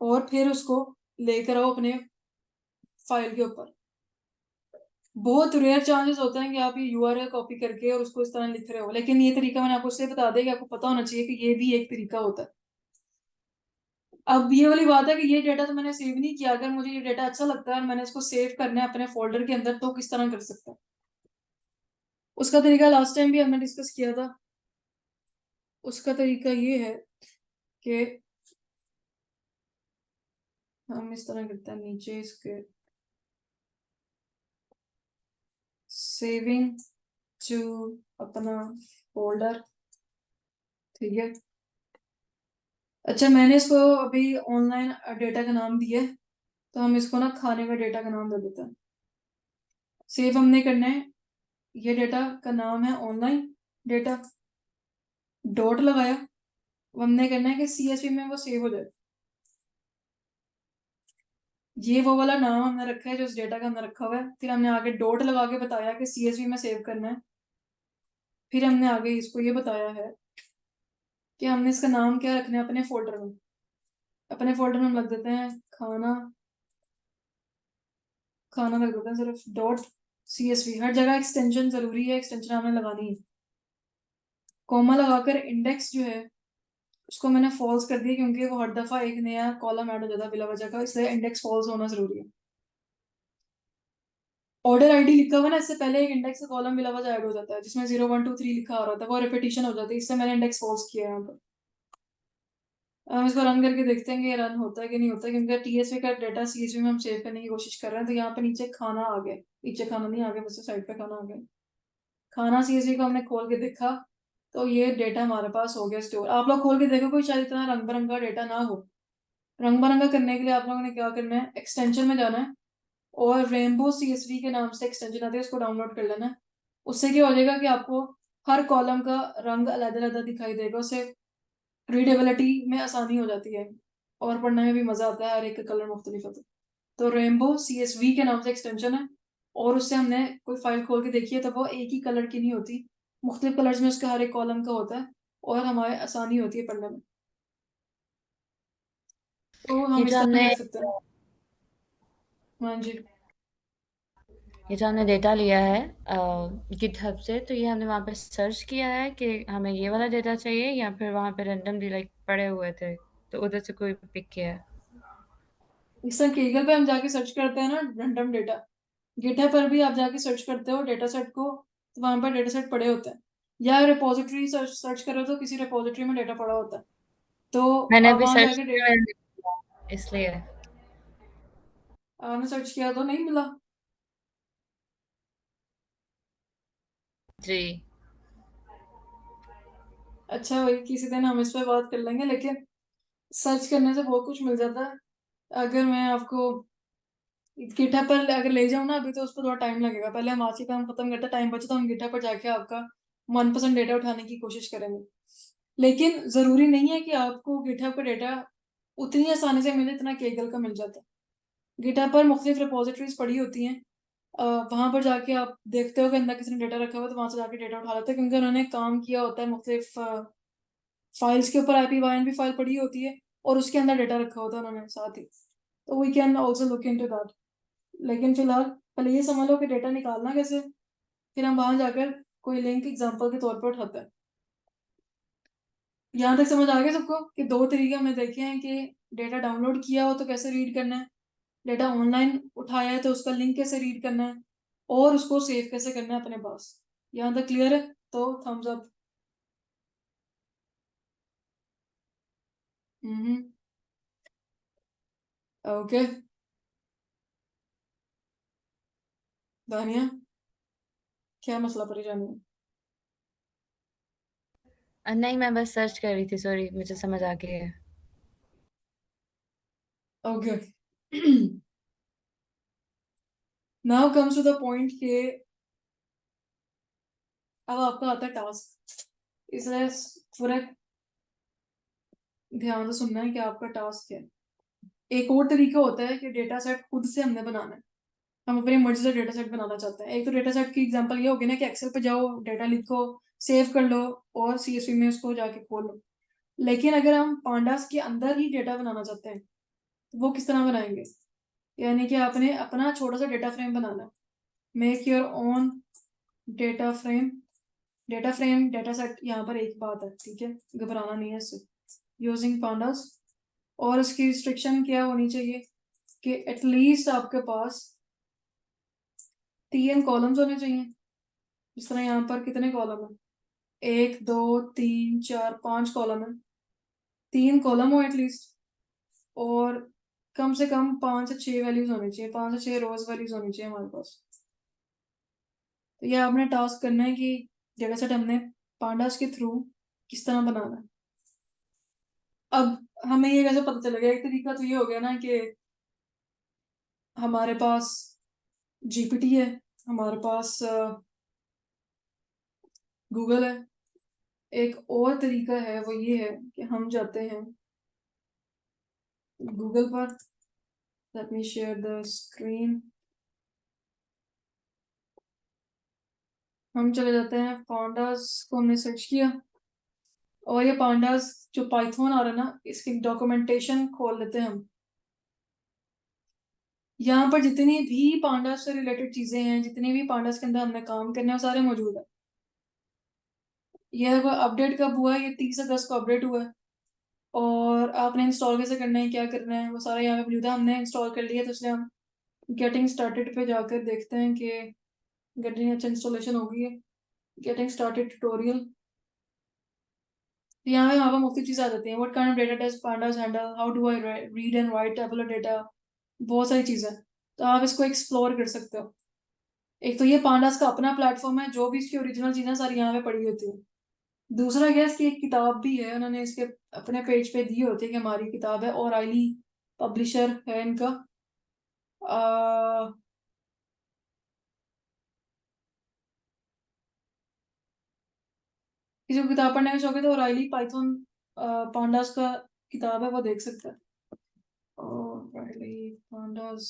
और फिर उसको लेकर आओ अपने फाइल के ऊपर। बहुत रेयर चांसेस होते हैं कि आप ये यूआरएल कॉपी करके और उसको इस तरह लिख रहे हो, लेकिन ये तरीका मैंने आपको इसलिए बता दिया कि आपको पता होना चाहिए कि ये भी एक तरीका होता है। अब ये वाली बात है कि ये डेटा तो मैंने सेव नहीं किया, अगर मुझे ये डेटा अच्छा लगता है और मैंने इसको सेव करना है अपने फोल्डर के अंदर, तो किस तरह कर सकता है। उसका तरीका लास्ट टाइम भी हमने डिस्कस किया था। उसका तरीका ये है कि हम इस तरह करते हैं, नीचे इसके सेविंग टू अपना फोल्डर। ठीक है, अच्छा मैंने इसको अभी ऑनलाइन डेटा का नाम दिया है, तो हम इसको ना खाने का डेटा का नाम दे देते हैं। सेव हमने करना है, ये डेटा का नाम है ऑनलाइन डेटा, डॉट लगाया। अब हमने करना है कि सीएसवी में वो सेव हो जाए। ये वो वाला नाम हमने रखा है जो उस डेटा का हमने रखा हुआ है, फिर हमने आगे डॉट लगा के बताया कि सीएसवी में सेव करना है। फिर हमने आगे इसको ये बताया है कि हमने इसका नाम क्या रखना है अपने फोल्डर में। अपने फोल्डर में हम रख देते हैं खाना, खाना रख देते हैं सिर्फ डॉट सीएसवी। हर जगह एक्सटेंशन जरूरी है, एक्सटेंशन हमने लगानी है। कॉमा लगाकर इंडेक्स जो है उसको मैंने फॉल्स कर दिया क्योंकि वो हर दफा एक नया कॉलम ऐड हो जाता है बिला वजह का, इसलिए इंडेक्स फॉल्स होना जरूरी है। ऑर्डर आईडी लिखा हुआ ना, इससे पहले एक इंडेक्स का कॉलम बिला वजह ऐड हो जाता है जिसमें 0 1 2 3 लिखा आ रहा था, वो रिपीटिशन हो जाती है, इससे मैंने इंडेक्स फॉल्स किया है यहाँ पर। हम इसको रन करके देखते हैं कि ये रन होता है कि नहीं होता है, क्योंकि टीएसवी का डाटा सीएसवी में हम सेव करने की कोशिश कर रहे हैं। तो यहाँ पे नीचे खाना आ गया, नीचे खाना नहीं आ गया, बस साइड पे खाना आ गया। खाना सीएसवी को हमने खोल के देखा तो ये डेटा हमारे पास हो गया स्टोर। आप लोग खोल के देखो, कोई शायद इतना रंग बिरंगा डेटा ना हो। रंग बिरंगा करने के लिए आप लोगों ने क्या करना है, एक्सटेंशन में जाना है और रेनबो सीएसवी के नाम से एक्सटेंशन आती है, उसको डाउनलोड कर लेना है। उससे क्या हो जाएगा कि आपको हर कॉलम का रंग अलग अलग दिखाई देगा, उससे रीडेबिलिटी में आसानी हो जाती है और पढ़ने में भी मजा आता है, हर एक का कलर मुख्तलिफ होता है। तो रेनबो सीएसवी के नाम से एक्सटेंशन है, और उससे हमने कोई फाइल खोल के देखी है तो वो एक ही कलर की नहीं होती, मुख्तलिफ कलर्स में उसका हर एक कॉलम का होता है, और हमारे आसानी होती है पढ़ने में। तो ये हम जो इस तरह हमने कर सकते हैं। हाँ जी। ये जो हमने डेटा लिया है गिटहब से, तो ये हमने वहाँ पे सर्च किया है कि हमें ये वाला डेटा चाहिए, या फिर वहाँ पे रैंडमली लाइक पड़े हुए थे तो उधर से कोई पिक किया है। इस तरह गूगल पे हम जाके सर्च करते हैं ना रैंडम डेटा, गिटहब पर भी आप जाके सर्च करते हो डेटा सेट को, तो वहां पर डेटा सेट पड़े होते हैं। या रिपोजिटरी सर्च सर्च करो तो किसी रिपोजिटरी में डेटा पड़ा होता है, तो मैंने आप अभी वहां सर्च जाके किया है, इसलिए। आपने सर्च किया तो नहीं मिला। जी। अच्छा, वही किसी दिन हम इस पे बात कर लेंगे, लेकिन सर्च करने से बहुत कुछ मिल जाता है। अगर मैं आपको गिटहब पर अगर ले जाऊँ ना अभी, तो उस पर थोड़ा टाइम लगेगा। पहले हम आज के काम खत्म करते, टाइम बचे तो हम गिटहब पर जाके आपका मनपसंद डेटा उठाने की कोशिश करेंगे। लेकिन जरूरी नहीं है कि आपको गिटहब का डेटा उतनी आसानी से मिले जितना केगल का मिल जाता है। गिटहब पर मुख्तलिफ रिपोजिटरीज पड़ी होती हैं, वहां पर जाके आप देखते हो कि अंदर किसी ने डेटा रखा हुआ है, तो वहां से जाके डेटा उठा लेते हैं, क्योंकि उन्होंने काम किया होता है मुख्तलिफ फाइल्स के ऊपर। IPYNB फाइल पड़ी होती है और उसके अंदर डेटा रखा होता है उन्होंने साथ ही। तो we can also look into that. लेकिन फिलहाल पहले ये समझ लो कि डेटा निकालना कैसे, फिर हम वहां जाकर कोई लिंक एग्जांपल के तौर पर उठाते हैं। यहाँ तक समझ आ गया सबको कि दो तरीके हमने देखे हैं कि डेटा डाउनलोड किया हो तो कैसे रीड करना है, डेटा ऑनलाइन उठाया है तो उसका लिंक कैसे रीड करना है, और उसको सेव कैसे करना है अपने पास। यहाँ तक क्लियर है? तो थम्स अप। ओके दानिया, क्या मसला परेशानी है? नहीं, मैं बस सर्च कर रही थी, सॉरी, मुझे समझ आ गया है। Okay now comes to the point के अब आपका आता है टास्क। इसलिए पूरा ध्यान से सुनना है कि आपका टास्क क्या है। एक और तरीका होता है कि डेटा सेट खुद से हमने बनाना है। हम अपनी मर्जी से डेटा सेट बनाना चाहते हैं। एक तो डेटा सेट की एग्जांपल ये होगी ना कि एक्सेल पे जाओ, डेटा लिखो, सेव कर लो और CSV में उसको जाके खोल लो। लेकिन अगर हम पांडास के अंदर ही डेटा बनाना चाहते हैं तो वो किस तरह बनाएंगे? यानी कि आपने अपना छोटा सा डेटा फ्रेम बनाना है। Make your own data frame. Data frame data set यहाँ पर एक बात है, ठीक है, घबराना नहीं है इससे। यूजिंग पांडास, और इसकी रिस्ट्रिक्शन क्या होनी चाहिए कि एटलीस्ट आपके पास 3 कॉलम्स होने चाहिए। जिस तरह यहाँ पर कितने कॉलम है? 1 2 3 4 5 कॉलम है। 3 कॉलम हो एटलीस्ट, और कम से कम 5 से 6 वैल्यूज होनी चाहिए, 5 से 6 रोज वैल्यूज होनी चाहिए हमारे पास। तो ये आपने टास्क करना है कि डेटा सेट हमने पांडास के थ्रू किस तरह बनाना है। अब हमें ये कैसे पता चलेगा? एक तरीका तो ये हो गया ना कि हमारे पास GPT है, हमारे पास गूगल है। एक और तरीका है, वो ये है कि हम जाते हैं गूगल पर। Let me share the screen. हम चले जाते हैं, पांडास को हमने सर्च किया, और ये पांडास जो पाइथन आ रहा है ना, इसकी डॉक्यूमेंटेशन खोल लेते हैं हम। यहाँ पर जितनी भी पांडास से रिलेटेड चीजें हैं, जितनी भी पांडास के अंदर हमने काम करने हैं, वो सारे मौजूद है। यह अपडेट कब हुआ है? ये 30 अगस्त को अपडेट हुआ है। और आपने इंस्टॉल कैसे करना है, क्या करना है, वो सारा यहाँ पे मौजूद है। हमने इंस्टॉल कर लिया, तो इसलिए हम गेटिंग स्टार्टेड पे जाकर देखते हैं कि गेटिंग अच्छा इंस्टॉलेशन हो गई है। गेटिंग स्टार्टेड ट्यूटोरियल, यहाँ पर मुख्तलिफ चीज़ आ जाती हैं। What kind of data does pandas handle, how do I read and right tabular data, बहुत सारी चीज़ें। तो आप इसको एक्सप्लोर कर सकते हो। एक तो ये पांडास का अपना प्लेटफॉर्म है, जो भी इसकी ओरिजिनल चीज़ें सारी यहाँ पे पड़ी होती है। दूसरा क्या है, इसकी एक किताब भी है, उन्होंने इसके अपने पेज पे दी होती है कि हमारी किताब है, और आईली पब्लिशर है इनका। आ, किसी को किताब पढ़ने का शौक है तो ओराइली पाइथन पांडास का किताब है, वो देख सकता है। ओराइली पांडास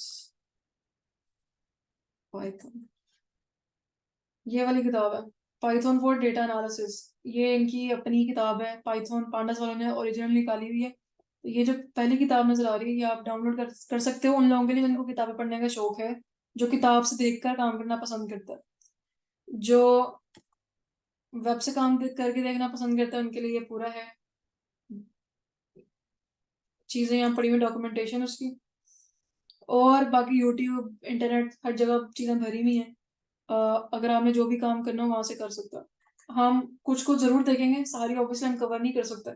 पाइथन, ये वाली किताब है, पाइथन फॉर डेटा एनालिसिस। ये इनकी अपनी किताब है, पाइथन पांडास वालों ने ओरिजिनल निकाली हुई है। तो ये जो पहली किताब नजर आ रही है, ये आप डाउनलोड कर सकते हो उन लोगों के लिए जिनको किताबें पढ़ने का शौक है, जो किताब से देखकर काम करना पसंद करता है। जो वेब से काम करके देखना पसंद करता है, उनके लिए ये पूरा है। चीजें यहाँ पड़ी हुई, डॉक्यूमेंटेशन उसकी, और बाकी यूट्यूब इंटरनेट हर जगह चीजें भरी हुई हैं। अगर आपने जो भी काम करना हो वहां से कर सकते हो। हम कुछ कुछ जरूर देखेंगे, सारी ऑब्वियसली हम कवर नहीं कर सकते।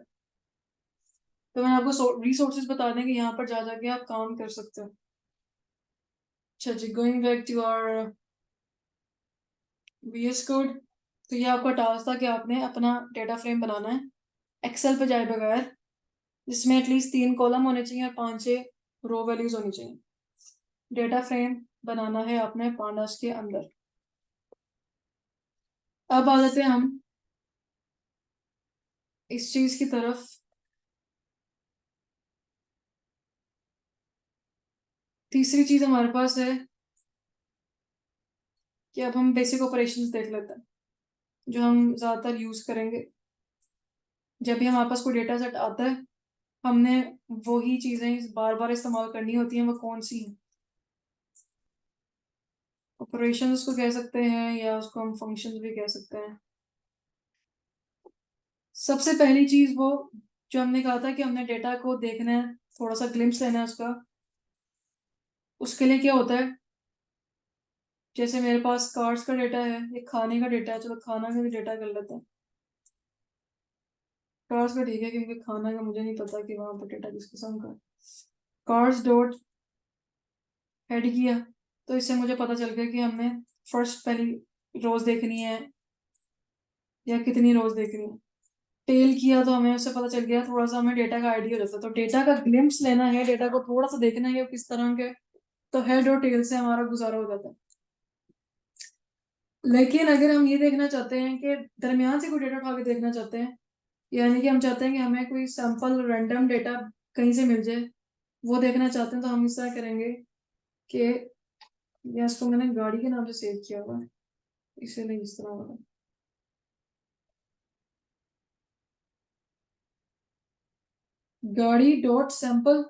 तो मैंने आपको रिसोर्सेज बता दें कि यहाँ पर जा जाके आप काम कर सकते हो। अच्छा जी, going back to our VS code. तो ये आपका टास्क था कि आपने अपना डेटा फ्रेम बनाना है एक्सेल पे जाए बगैर। जिसमें एटलीस्ट 3 कॉलम होने चाहिए और 5-6 रो वैल्यूज होनी चाहिए। डेटा फ्रेम बनाना है अपने पांडास के अंदर। अब आ जाते हैं हम इस चीज की तरफ। तीसरी चीज हमारे पास है कि अब हम बेसिक ऑपरेशंस देख लेते हैं जो हम ज्यादातर यूज करेंगे जब भी हमारे पास कोई डेटा सेट आता है। हमने वही चीजें बार बार इस्तेमाल करनी होती हैं, वो कौन सी हैं? ऑपरेशंस को कह सकते हैं या उसको हम फंक्शंस भी कह सकते हैं। सबसे पहली चीज वो जो हमने कहा था कि हमने डेटा को देखना है, थोड़ा सा ग्लिम्स लेना है उसका। उसके लिए क्या होता है, जैसे मेरे पास कार्ड्स का डेटा है, एक खाने का डेटा है, चलो खाना का भी डेटा कर लेते हैं। कार्ड्स का ठीक है क्योंकि खाना का मुझे नहीं पता कि वहां पर डेटा किस किस्म का है। कार्ड्स डॉट हेड किया तो इससे मुझे पता चल गया कि हमने फर्स्ट पहली रोज देखनी है या कितनी रोज देखनी है। टेल किया तो हमें उससे पता चल गया, थोड़ा सा हमें डेटा का आइडिया हो जाता है। तो डेटा का ग्लिम्स लेना है, डेटा को थोड़ा सा देखना है कि वो किस तरह के, तो हेड और टेल से हमारा गुजारा हो जाता है। लेकिन अगर हम ये देखना चाहते हैं कि दरमियान से कोई डेटा उठा के देखना चाहते हैं, यानी कि हम चाहते हैं कि हमें कोई सैंपल रैंडम डेटा कहीं से मिल जाए, वो देखना चाहते हैं, तो हम इस तरह करेंगे कि या इसको मैंने गाड़ी के नाम से सेव किया हुआ है, इसीलिए इस तरह होगा। गाड़ी डॉट सैंपल,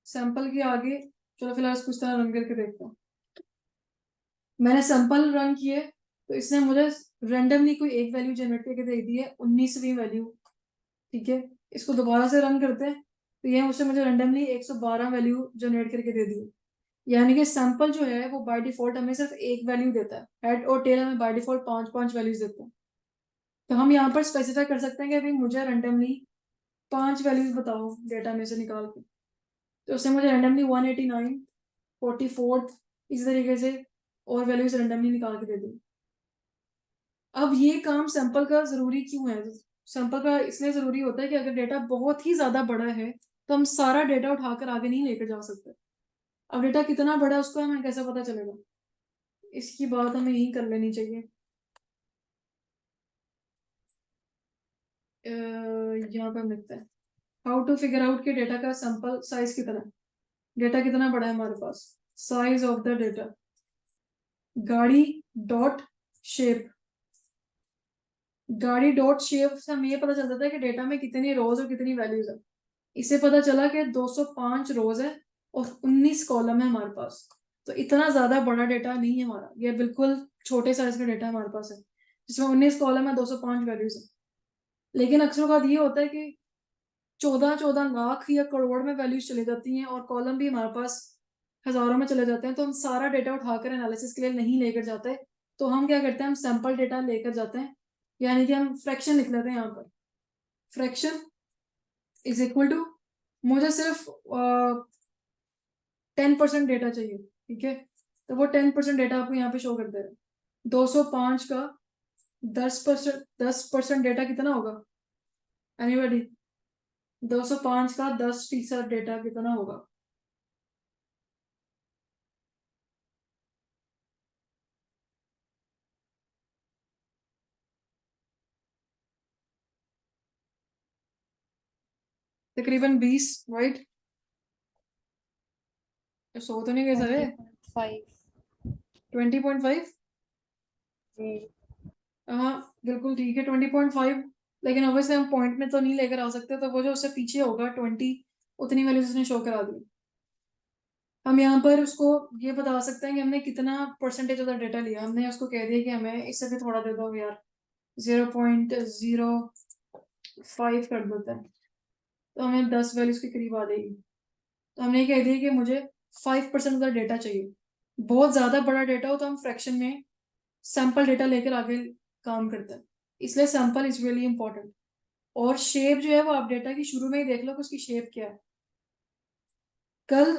सैंपल के आगे चलो फिलहाल इसको इस तरह रन करके देखता हूँ। मैंने सैंपल रन किए तो इसने मुझे रेंडमली कोई एक वैल्यू जनरेट करके दे दी है, 19वीं वैल्यू। ठीक है, इसको दोबारा से रन करते हैं तो ये उससे मुझे रेंडमली 112 वैल्यू जनरेट करके दे दी। यानी कि सैंपल जो है वो बाय डिफॉल्ट हमें सिर्फ एक वैल्यू देता है, हेड और टेल हमें बाय डिफॉल्ट 5-5 वैल्यूज देते हैं। तो हम यहाँ पर स्पेसिफाई कर सकते हैं कि भाई मुझे रेंडमली 5 वैल्यूज बताओ डेटा में से निकाल के, तो उससे मुझे रेंडमली 189, 44 इस तरीके से और वैल्यूज रेंडमली निकाल के दे दी। अब ये काम सैंपल का जरूरी क्यों है? सैंपल का इसलिए जरूरी होता है कि अगर डेटा बहुत ही ज्यादा बड़ा है तो हम सारा डेटा उठाकर आगे नहीं लेकर जा सकते। अब डेटा कितना बड़ा है उसको हमें कैसे पता चलेगा? इसकी बात हमें यही कर लेनी चाहिए। यहाँ पे हम लिखते हैं हाउ टू फिगर आउट के डेटा का सैंपल साइज कितना है, डेटा कितना बड़ा है हमारे पास, साइज ऑफ द डेटा। गाड़ी डॉट शेप, गाड़ी डॉट शेप से हमें ये पता चल जाता है कि डेटा में कितनी रोज और कितनी वैल्यूज है। इससे पता चला कि 205 रोज है और 19 कॉलम है हमारे पास। तो इतना ज्यादा बड़ा डेटा नहीं है हमारा, ये बिल्कुल छोटे साइज का डेटा हमारे पास है जिसमें 19 कॉलम है, 205 वैल्यूज है। लेकिन अक्सर बात ये होता है कि 14-14 लाख या करोड़ में वैल्यूज चली जाती हैं और कॉलम भी हमारे पास हजारों में चले जाते हैं, तो हम सारा डेटा उठाकर एनालिसिस के लिए नहीं लेकर जाते। तो हम क्या करते हैं, हम सैंपल डेटा लेकर जाते हैं, यानी कि हम फ्रैक्शन लिख लेते हैं यहाँ पर। फ्रैक्शन इज इक्वल टू, मुझे सिर्फ 10% डेटा चाहिए, ठीक है, तो वो 10% डेटा आपको यहाँ पे शो कर देगा। 205 का 10% डेटा कितना होगा? एनीबॉडी? 205 का 10% डेटा कितना होगा? तकरीबन 20, राइट? सो तो नहीं गए सारे? 20.5। 20.5? जी। हाँ बिल्कुल ठीक है, 20.5। लेकिन ऑब्वियसली हम पॉइंट में तो नहीं लेकर आ सकते, तो वो जो उससे पीछे होगा 20, उतनी वैल्यूज उसने शो करा दी। हम यहाँ पर उसको ये बता सकते हैं कि हमने कितना परसेंटेज ऑफ डेटा लिया। हमने उसको कह दिया कि हमें इससे भी थोड़ा दे दो यार, 0.05 कर देते हैं, तो हमें 10 वैल्यूज के करीब आ जाएगी। तो हमने ये कह दिया कि मुझे 5% का डेटा चाहिए। बहुत ज्यादा बड़ा डेटा हो तो हम फ्रैक्शन में सैंपल डेटा लेकर आगे काम करते हैं, इसलिए सैंपल इज रियली इंपॉर्टेंट। और शेप जो है वो आप डेटा की शुरू में ही देख लो कि उसकी शेप क्या है। कल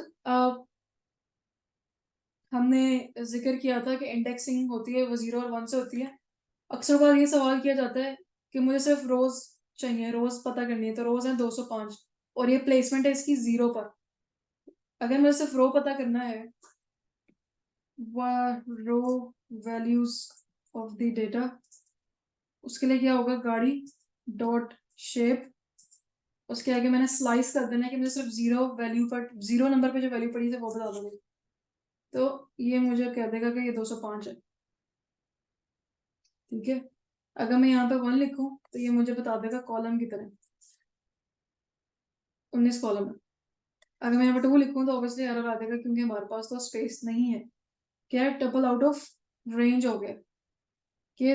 हमने जिक्र किया था कि इंडेक्सिंग होती है वो 0 और 1 से होती है। अक्सर बार ये सवाल किया जाता है कि मुझे सिर्फ रोज चाहिए, रोज पता करनी है, तो रोज है 205 और ये प्लेसमेंट है इसकी 0 पर। अगर मुझे सिर्फ रो पता करना है, रो वैल्यूज ऑफ द डेटा, उसके लिए क्या होगा, गाड़ी डॉट शेप, उसके आगे मैंने स्लाइस कर देना है कि मुझे सिर्फ 0 वैल्यू पर, 0 नंबर पे जो वैल्यू पड़ी थी वो बता दोगे। तो ये मुझे कह देगा कि ये 205 है। ठीक है, अगर मैं यहाँ पे 1 लिखूं तो ये मुझे बता देगा कॉलम की तरह 19 कॉलम है। अगर मैं यहाँ पे 2 लिखूं तो ऑब्वियसली एरर आ जाएगा क्योंकि हमारे पास तो स्पेस नहीं है। क्या है, टपल आउट ऑफ रेंज हो गया कि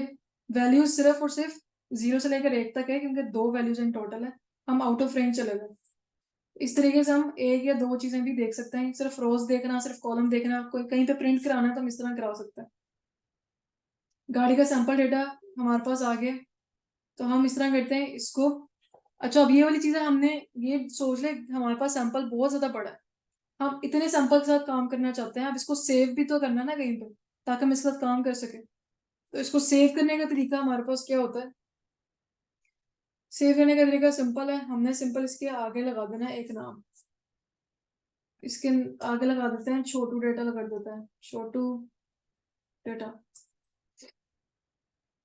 वैल्यूज सिर्फ और सिर्फ 0 से लेकर 1 तक है क्योंकि 2 वैल्यूज इन टोटल है, हम आउट ऑफ रेंज चले गए। इस तरीके से हम एक या दो चीजें भी देख सकते हैं, सिर्फ रोज देखना, सिर्फ कॉलम देखना, कोई कहीं पे प्रिंट कराना है तो हम इस तरह करा सकते हैं। गाड़ी का सैंपल डेटा हमारे पास आ गया, तो हम इस तरह करते हैं इसको। अच्छा, अब ये वाली चीजें हमने ये सोच ले, हमारे पास सैंपल बहुत ज्यादा बड़ा है, हम इतने सैंपल के साथ काम करना चाहते हैं, अब इसको सेव भी तो करना है ना कहीं पे, ताकि हम इसके साथ काम कर सकें। तो इसको सेव करने का तरीका हमारे पास क्या होता है, सेव करने का तरीका सिंपल है, हमने सिंपल इसके आगे लगा देना है एक नाम, इसके आगे लगा देते हैं छोटू डेटा, लगा देता है छोटू डेटा,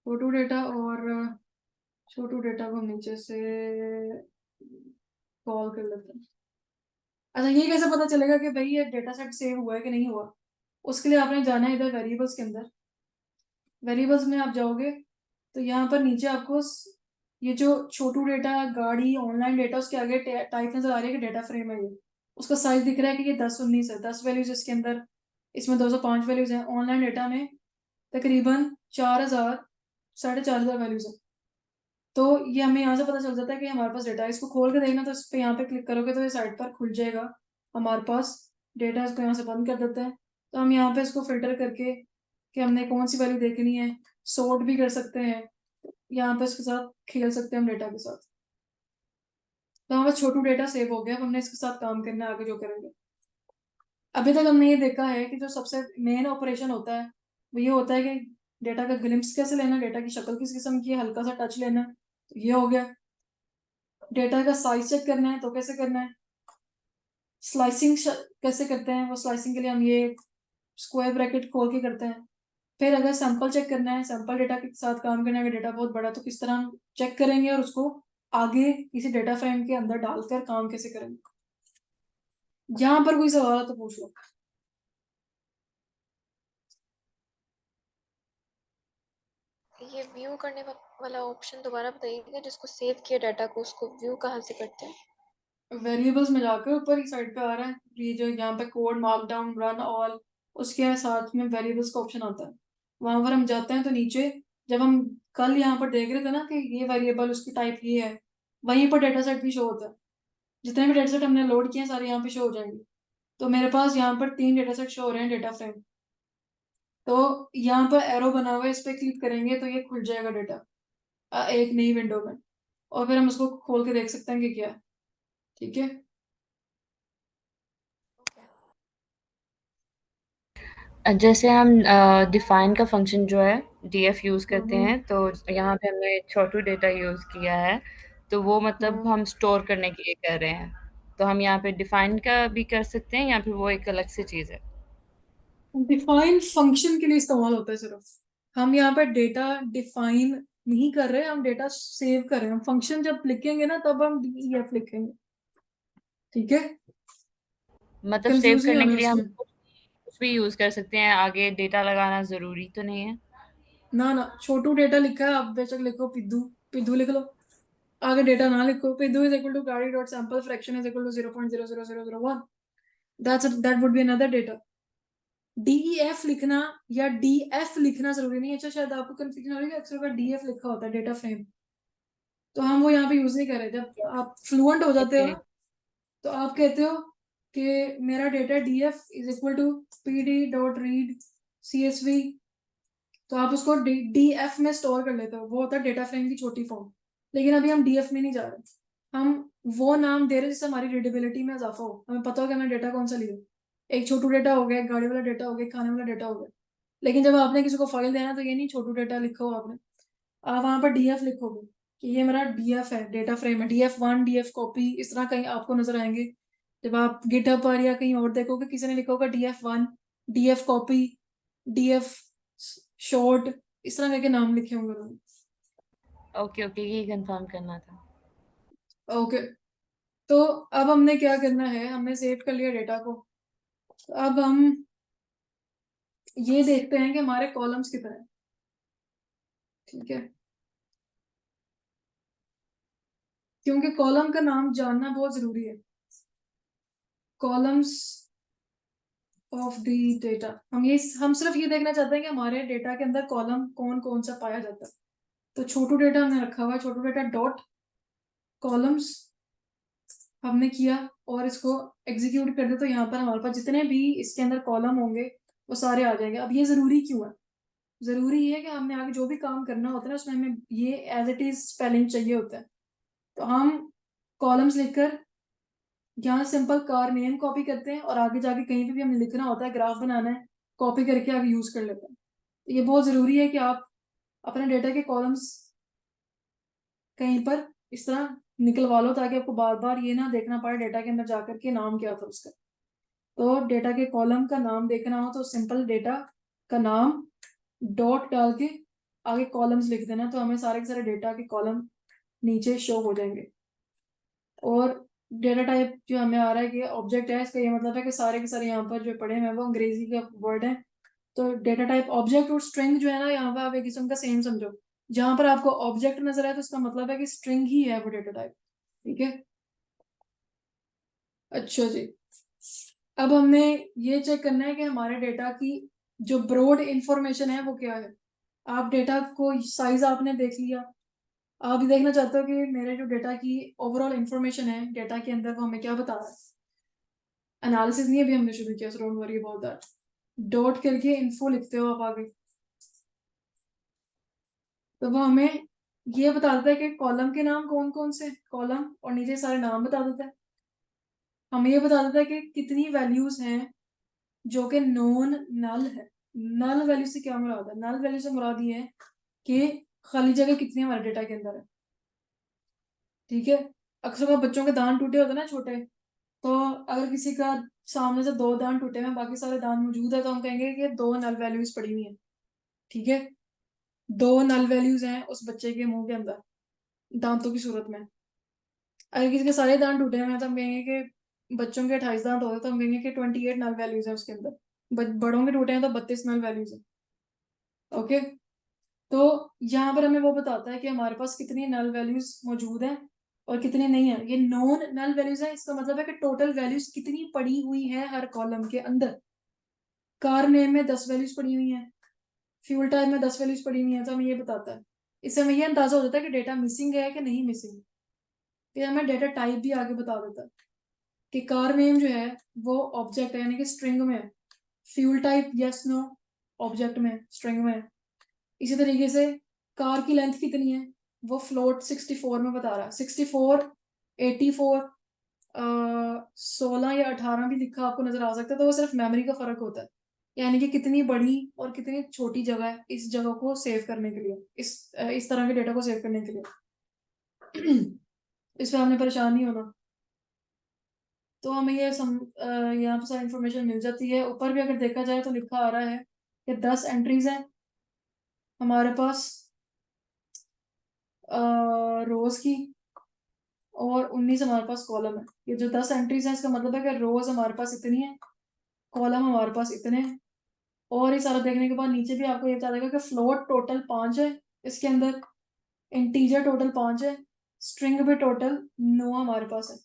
छोटू डेटा, और छोटू डेटा को नीचे से कॉल कर लेते हैं। अच्छा, ये कैसे पता चलेगा कि भाई ये डेटा सेट सेव हुआ है कि नहीं हुआ, उसके लिए आपने जाना है इधर वेरिएबल्स के अंदर। वेरिएबल्स में आप जाओगे तो यहाँ पर नीचे आपको ये जो छोटू डेटा, गाड़ी, ऑनलाइन डेटा, उसके आगे टाइप नजर आ रही है कि डेटा फ्रेम है, ये उसका साइज दिख रहा है कि ये 1019 है, 10 वैल्यूज इसके अंदर, इसमें 205 वैल्यूज हैं। ऑनलाइन डेटा में तकरीबन 4000, 4500 वैल्यूज है। तो ये हमें यहाँ से पता चल जाता है कि हमारे पास डेटा है। इसको खोल के देखना तो इस पे यहाँ पे क्लिक करोगे तो ये साइट पर खुल जाएगा हमारे पास डेटा। इसको यहाँ से बंद कर देते हैं, तो हम यहाँ पे इसको फिल्टर करके कि हमने कौन सी वैल्यू देखनी है, सॉर्ट भी कर सकते हैं, यहाँ पे इसके साथ खेल सकते हैं हम डेटा के साथ। तो हमारा छोटू डेटा सेव हो गया, अब हमने इसके साथ काम करना है आगे जो करेंगे। अभी तक हमने ये देखा है कि जो सबसे मेन ऑपरेशन होता है वो ये होता है कि डेटा का ग्लिम्स कैसे लेना, डेटा की शक्ल किस किस्म की है, हल्का सा टच लेना, तो ये हो गया। डेटा का साइज चेक करना है तो कैसे करना है, स्लाइसिंग कैसे करते हैं, वो स्लाइसिंग के लिए हम ये स्क्वायर ब्रैकेट खोल के करते हैं। फिर अगर सैंपल चेक करना है, सैंपल डेटा के साथ काम करना है, अगर डेटा बहुत बड़ा तो किस तरह हम चेक करेंगे और उसको आगे किसी डेटा फ्रेम के अंदर डालकर काम कैसे करेंगे। यहाँ पर कोई सवाल है तो पूछ लो। ये व्यू करने वाला ऑप्शन दोबारा बताइएगा, जिसको सेव किया डाटा को, उसको व्यू कहाँ से करते हैं? वेरिएबल्स में जाकर ऊपर ही साइड पे आ रहा है ये जो यहाँ पे कोड मार्कडाउन रन ऑल, उसके साथ में वेरिएबल्स का ऑप्शन आता है, वहां पर हम जाते हैं तो नीचे जब हम कल यहाँ पर देख रहे थे ना कि ये वेरिएबल उसकी टाइप ये है, वहीं पर डेटा सेट भी शो होता है। जितने भी डेटा सेट हमने लोड किए हैं सारे यहाँ पे शो हो जाएंगे। तो मेरे पास यहाँ पर 3 डेटा सेट शो हो रहे हैं डेटा फ्रेम। तो यहाँ पर एरो बना हुआ है, इस पर क्लिक करेंगे तो ये खुल जाएगा डेटा एक नई विंडो में, और फिर हम उसको खोल के देख सकते हैं कि क्या है। ठीक है, जैसे हम डिफाइन का फंक्शन जो है डीएफ यूज़ करते हम्म, हैं, तो यहाँ पे हमने छोटू डेटा यूज़ किया है, तो वो मतलब हम्म। हम स्टोर करने के लिए कर रहे हैं। तो हम यहाँ पे डिफाइन का भी कर सकते हैं या फिर वो एक अलग से चीज़ है? डिफाइन फंक्शन के लिए इस्तेमाल होता है सिर्फ, हम यहाँ पे डेटा डिफाइन नहीं कर रहे, हम डेटा सेव कर रहे हैं। हम फंक्शन जब लिखेंगे ना तब हम डीईएफ लिखेंगे। ठीक है, मतलब सेव कंफ्यूज नहीं करने होना के लिए हम उसमें। कुछ भी यूज़ कर सकते हैं, आगे डेटा लगाना ज़रूरी तो नहीं है? ना ना, छोटू डेटा लिखा है, आप बेशक लिखो पिद्दू, पिद्दू लिख लो, आगे डेटा ना लिखो। पिद्दू इज इक्वल टू गाड़ी dot sample fraction is equal to 0.00001, that would be another data. DEF लिखना या डीएफ लिखना जरूरी नहीं है। अच्छा, शायद आपको कंफ्यूजन हो रही है, अक्सर डीएफ लिखा होता है डेटा फ्रेम, तो हम वो यहाँ पे यूज नहीं कर रहे। जब आप फ्लुएंट हो जाते हो ओके। ना तो आप कहते हो कि मेरा data DF is equal to PD dot read CSV, तो आप उसको डीएफ में स्टोर कर लेते हो, वो होता है डेटा फ्रेम की छोटी फॉर्म। लेकिन अभी हम डीएफ में नहीं जा रहे, हम वो नाम दे रहे हैं जिससे हमारी रीडेबिलिटी में इजाफा हो, हमें पता हो कि हमें डेटा कौन सा लिया। एक छोटू डेटा हो गया, एक गाड़ी वाला डेटा हो गया, एक खाने वाला डेटा हो गया। लेकिन जब आपने किसी को फाइल देना तो ये नहीं छोटू डेटा लिखो आपने, आप वहां पर डीएफ लिखोगे। कि ये मेरा DF है, डेटा फ्रेम है, DF1, DF कॉपी, इस तरह कहीं आपको नजर आएंगे जब आप गिटहब पर या कहीं और देखोगे, किसी ने लिखा होगा DF1, DF copy, DF short, इस तरह करके नाम लिखे होंगे उन्होंने। ओके ओके, यही कंफर्म करना था। ओके, तो अब हमने क्या करना है, हमने सेव कर लिया डेटा को। तो अब हम ये देखते हैं कि हमारे कॉलम्स कितने हैं। ठीक है, क्योंकि कॉलम का नाम जानना बहुत जरूरी है। कॉलम्स ऑफ द डेटा, हम सिर्फ ये देखना चाहते हैं कि हमारे डेटा के अंदर कॉलम कौन कौन सा पाया जाता है। तो छोटू डेटा हमने रखा हुआ है, छोटू डेटा डॉट कॉलम्स हमने किया और इसको एग्जीक्यूट कर दे, तो यहाँ पर हमारे पास जितने भी इसके अंदर कॉलम होंगे वो सारे आ जाएंगे। अब ये जरूरी क्यों है? जरूरी ये है कि हमने आगे जो भी काम करना होता है ना, उसमें हमें ये एज इट इज स्पेलिंग चाहिए होता है। तो हम कॉलम्स लिखकर यहाँ सिंपल कार नेम कॉपी करते हैं और आगे जाके कहीं पे भी हमें लिखना होता है, ग्राफ बनाना है, कॉपी करके आगे यूज कर लेते हैं। तो ये बहुत जरूरी है कि आप अपने डेटा के कॉलम्स कहीं पर इस तरह निकलवा लो, ताकि आपको बार बार ये ना देखना पड़े डेटा के अंदर जाकर के नाम क्या था उसका। तो डेटा के कॉलम का नाम देखना हो तो सिंपल डेटा का नाम डॉट डाल के आगे कॉलम्स लिख देना, तो हमें सारे के सारे डेटा के कॉलम नीचे शो हो जाएंगे। और डेटा टाइप जो हमें आ रहा है कि ऑब्जेक्ट है, इसका ये मतलब है कि सारे के सारे यहाँ पर जो पढ़े हैं वो अंग्रेजी का वर्ड है। तो डेटा टाइप ऑब्जेक्ट और स्ट्रिंग जो है ना, यहाँ पर आप एक किस्म का सेम समझो। जहां पर आपको ऑब्जेक्ट नजर आए तो इसका मतलब है कि स्ट्रिंग ही है वो डेटा टाइप। ठीक है, अच्छा जी। अब हमने ये चेक करना है कि हमारे डेटा की जो ब्रॉड इंफॉर्मेशन है वो क्या है। आप डेटा को साइज आपने देख लिया, आप ये देखना चाहते हो कि मेरे जो डेटा की ओवरऑल इंफॉर्मेशन है डेटा के अंदर वो हमें क्या बता रहा है। एनालिसिस नहीं अभी हमने शुरू किया, so don't worry about that. Dot करके इन्फो लिखते हो आप आगे, तो वो हमें ये बता देता है कि कॉलम के नाम कौन कौन से कॉलम, और नीचे सारे नाम बता देता है। हमें ये बता देता है कि कितनी वैल्यूज हैं जो कि नॉन नल है। नल वैल्यू से क्या मुराद है? नल वैल्यू से मुराद ये है कि खाली जगह कितनी हमारे डेटा के अंदर है। ठीक है, अक्सर बच्चों के दांत टूटे होते हैं ना छोटे, तो अगर किसी का सामने से 2 दांत टूटे हैं बाकी सारे दांत मौजूद है, तो हम कहेंगे कि 2 नल वैल्यूज पड़ी हुई है। ठीक है, 2 नल वैल्यूज हैं उस बच्चे के मुंह के अंदर दांतों की सूरत में। अगर किसी के सारे दांत टूटे हैं तो हम कहेंगे कि बच्चों के 28 दांत होते हैं, तो हम कहेंगे कि 28 नल वैल्यूज है उसके अंदर। बड़ों के टूटे हैं तो 32 नल वैल्यूज है। ओके, तो यहाँ पर हमें वो बताता है कि हमारे पास कितनी नल वैल्यूज मौजूद हैं और कितनी नहीं है। ये नॉन नल वैल्यूज है, इसका मतलब है कि टोटल वैल्यूज कितनी पड़ी हुई है हर कॉलम के अंदर। कार नेम में 10 वैल्यूज पड़ी हुई हैं, फ्यूल टाइप में 10 वैल्यूज पड़ी हुई हैं, तो हमें ये बताता है। इससे हमें ये अंदाजा हो जाता है कि डेटा मिसिंग है कि नहीं मिसिंग। फिर हमें डेटा टाइप भी आगे बता देता है कि कार नेम जो है वो ऑब्जेक्ट है यानी कि स्ट्रिंग में है, fuel type yes no object में स्ट्रिंग में है। इसी तरीके से कार की लेंथ कितनी है वो फ्लोट 64 में बता रहा है। 64, 84, 16 या 18 भी लिखा आपको नजर आ सकता है, तो वो सिर्फ मेमोरी का फर्क होता है, यानी कि कितनी बड़ी और कितनी छोटी जगह है इस जगह को सेव करने के लिए, इस तरह के डेटा को सेव करने के लिए। इस पर हमें परेशान नहीं होना। तो हमें यहाँ पर सारी इंफॉर्मेशन मिल जाती है। ऊपर भी अगर देखा जाए तो लिखा आ रहा है कि 10 एंट्रीज हैं हमारे पास रोज की, और 19 हमारे पास कॉलम है। ये जो 10 एंट्रीज है इसका मतलब है कि रोज हमारे पास इतनी है, कॉलम हमारे पास इतने हैं। और ये सारा देखने के बाद नीचे भी आपको ये बता देगा कि फ्लोट टोटल 5 है इसके अंदर, इंटीजर टोटल 5 है, स्ट्रिंग भी टोटल 9 हमारे पास है।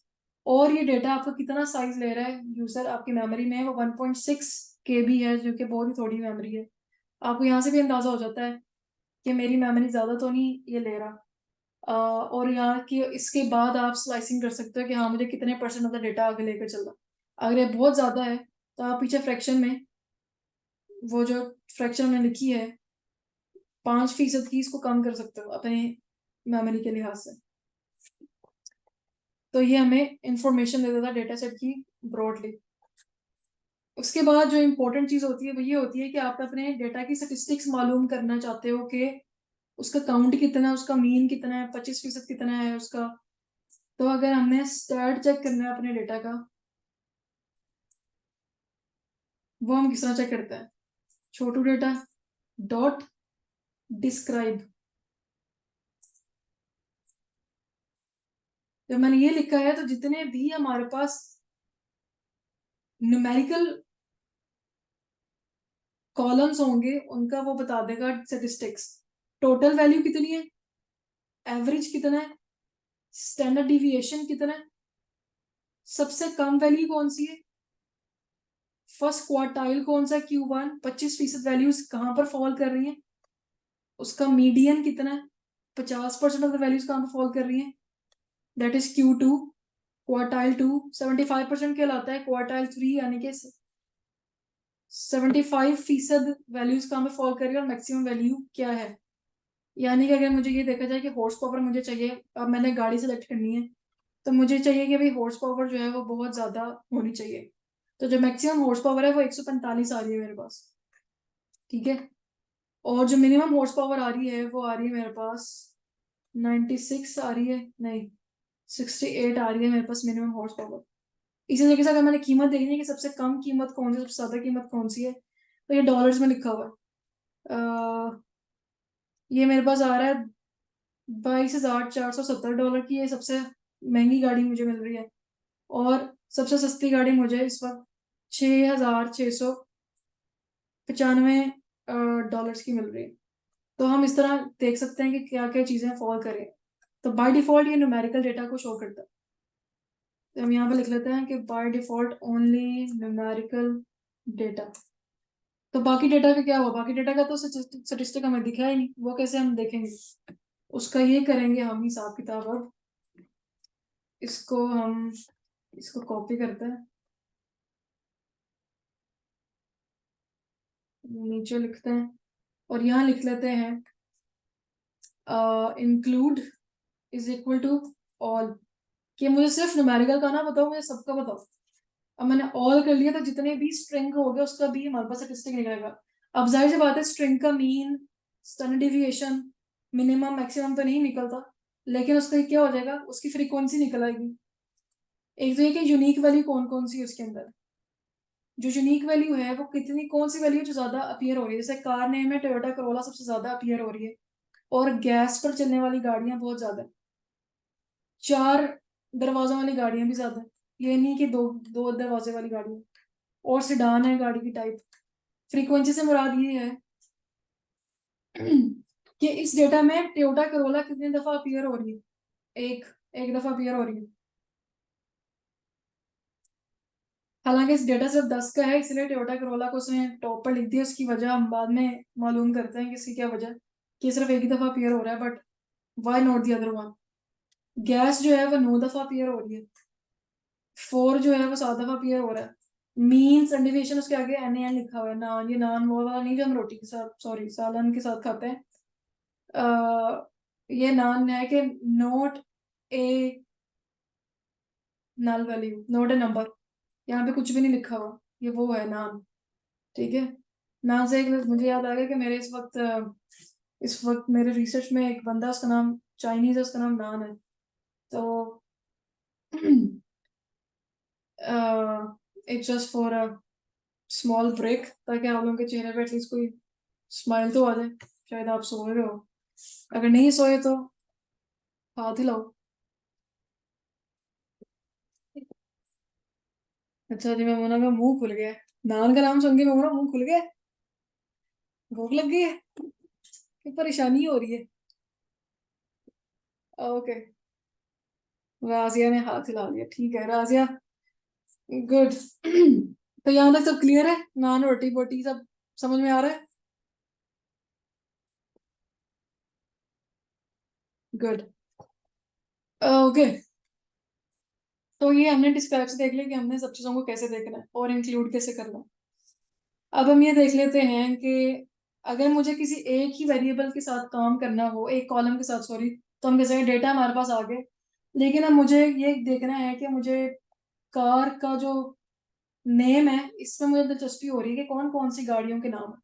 और ये डेटा आपका कितना साइज ले रहा है यूजर आपकी मेमोरी में, वो 1.6 KB है, जो कि बहुत ही थोड़ी मेमोरी है। आपको यहाँ से भी अंदाजा हो जाता है कि मेरी मेमोरी ज्यादा तो नहीं ये ले रहा। और यहाँ की इसके बाद आप स्लाइसिंग कर सकते हो कि हाँ मुझे कितने परसेंट ऑफ द डेटा आगे लेकर चलना। अगर ये बहुत ज्यादा है तो आप पीछे फ्रैक्शन में वो जो फ्रैक्शन में लिखी है 5% की, इसको कम कर सकते हो अपने मेमोरी के लिहाज से। तो ये हमें इंफॉर्मेशन दे देता है डेटा सेट की ब्रॉडली। उसके बाद जो इम्पोर्टेंट चीज होती है वो ये होती है कि आप अपने डेटा की स्टेटिस्टिक्स मालूम करना चाहते हो कि उसका काउंट कितना है, उसका मीन कितना है, 25% कितना है उसका। तो अगर हमने स्टार्ट चेक करना है अपने डेटा का, वो हम किस तरह चेक करते हैं? छोटू डेटा डॉट डिस्क्राइब। जब मैंने ये लिखा है तो जितने भी हमारे पास न्यूमेरिकल कॉलम्स होंगे उनका वो बता देगा स्टेटिस्टिक्स। टोटल वैल्यू कितनी है, एवरेज कितना है, स्टैंडर्ड डिविएशन कितना है, सबसे कम वैल्यू कौन सी है, फर्स्ट क्वार्टाइल कौन सा, Q1 25% वैल्यूज कहां पर फॉल कर रही हैं, उसका मीडियन कितना है, 50% ऑफ द वैल्यूज कहां पर फॉल कर रही हैं, दैट इज Q2। क्वार्टाइल 2 75% कहलाता है, क्वार्टाइल 3 यानी कि 75% वैल्यूज कहां पे फॉल कर रही है, और मैक्सिमम वैल्यू क्या है। यानी कि अगर मुझे ये देखा जाए कि हॉर्स पावर मुझे चाहिए, अब मैंने गाड़ी सेलेक्ट करनी है, तो मुझे चाहिए कि भाई हॉर्स पावर जो है वो बहुत ज्यादा होनी चाहिए। तो जो मैक्सिमम हॉर्स पावर है वो 145 आ रही है मेरे पास, ठीक है। और जो मिनिमम हॉर्स पावर आ रही है वो आ रही है मेरे पास 96 आ रही है, नहीं 68 आ रही है मेरे पास मिनिमम हॉर्स पावर। इसी तरीके से अगर मैंने कीमत देखनी है कि सबसे कम कीमत कौन सी, सबसे ज्यादा कीमत कौन सी है, तो ये डॉलर्स में लिखा हुआ है। ये मेरे पास आ रहा है $22,470 की, ये सबसे महंगी गाड़ी मुझे मिल रही है। और सबसे सस्ती गाड़ी मुझे इस वक्त $6,695 की मिल रही है। तो हम इस तरह देख सकते हैं कि क्या क्या चीजें फॉल करें। तो बाय डिफॉल्ट ये न्यूमेरिकल डेटा को शो करता है। तो हम यहाँ पे लिख लेते हैं कि by default only numerical data. तो बाकी डेटा का क्या हुआ, बाकी डेटा का तो स्टेटिस्टिक हमें दिखा ही नहीं, वो कैसे हम देखेंगे, उसका ये करेंगे हम हिसाब किताब। अब इसको कॉपी करते हैं, नीचे लिखते हैं और यहाँ लिख लेते हैं include is equal to all. कि मुझे सिर्फ न्यूमेरिकल का ना बताओ, मुझे सबका बताओ। अब मैंने ऑल कर लिया तो जितने भी स्ट्रिंग हो गए उसका भी हमारे पास स्टैटिस्टिक निकलेगा। अब जाहिर सी बात है स्ट्रिंग का mean, standard deviation, minimum maximum तो नहीं निकलता, लेकिन उसका क्या हो जाएगा, उसकी फ्रीक्वेंसी निकल आएगी। एक तो ये कि यूनिक वैल्यू कौन कौन सी है उसके अंदर, जो यूनिक वैल्यू है वो कितनी, कौन सी वैल्यू जो ज्यादा अपीयर हो रही है। जैसे कार नेम में टोयोटा करोला सबसे ज्यादा अपीयर हो रही है, और गैस पर चलने वाली गाड़ियां बहुत ज्यादा है, 4 दरवाजों वाली गाड़ियां भी ज्यादा है, ये नहीं कि दो दो दरवाजे वाली गाड़ियां, और सिडान है गाड़ी की टाइप। फ्रीक्वेंसी से मुराद ये है कि इस डेटा में टोयोटा करोला कितनी दफा अपीयर हो रही है, एक एक दफा अपीयर हो रही है। हालांकि इस डेटा सिर्फ 10 का है, इसलिए टोयोटा करोला को उसने टॉप पर लिख दिया, उसकी वजह हम बाद में मालूम करते हैं कि इसकी क्या वजह है, कि सिर्फ एक ही दफा अपीयर हो रहा है, but why not the other one. Gas जो है वो 9 दफा अपीयर हो रही है, 4 जो है वो 7 दफा अपीयर हो रहा है। मीन डेरिवेशन उसके आगे NaN लिखा हुआ है, नान, ये नान वो वाला नहीं जो हम रोटी के साथ, सॉरी सालन के साथ खाते हैं। ये नान है कि नोट ए नल वैल्यू, नोट ए नंबर, यहाँ पे कुछ भी नहीं लिखा हुआ, ये वो है नान, ठीक है। नान से एक मुझे याद आ गया कि मेरे इस वक्त मेरे रिसर्च में एक बंदा, उसका नाम चाइनीज है, उसका नाम नान है। तो it's just for a small break, ताकि आप लोगों के चेहरे पे एटलीस्ट कोई स्माइल तो आ जाए। शायद आप सोए रहे हो, अगर नहीं सोए तो हाथ हिलाओ। अच्छा जी, मेमोना का मुंह खुल गया, नान का नाम सुन के मेमोना मुंह खुल गया, भूख लग गई है कि परेशानी हो रही है। ओके, राजिया ने हाथ हिला लिया, ठीक है राजिया, गुड। तो यहाँ तक सब क्लियर है, नान रोटी बोटी सब समझ में आ रहा है, गुड। ओके, तो ये हमने डिस्क्राइब से देख लिया कि हमने सब चीजों को कैसे देखना है और इंक्लूड कैसे करना है। अब हम ये देख लेते हैं कि अगर मुझे किसी एक ही वेरिएबल के साथ काम करना हो, एक कॉलम के साथ सॉरी, तो हम कैसे, डेटा हमारे पास आ गए, लेकिन अब मुझे ये देखना है कि मुझे कार का जो नेम है इसमें मुझे दिलचस्पी हो रही है कि कौन कौन सी गाड़ियों के नाम है,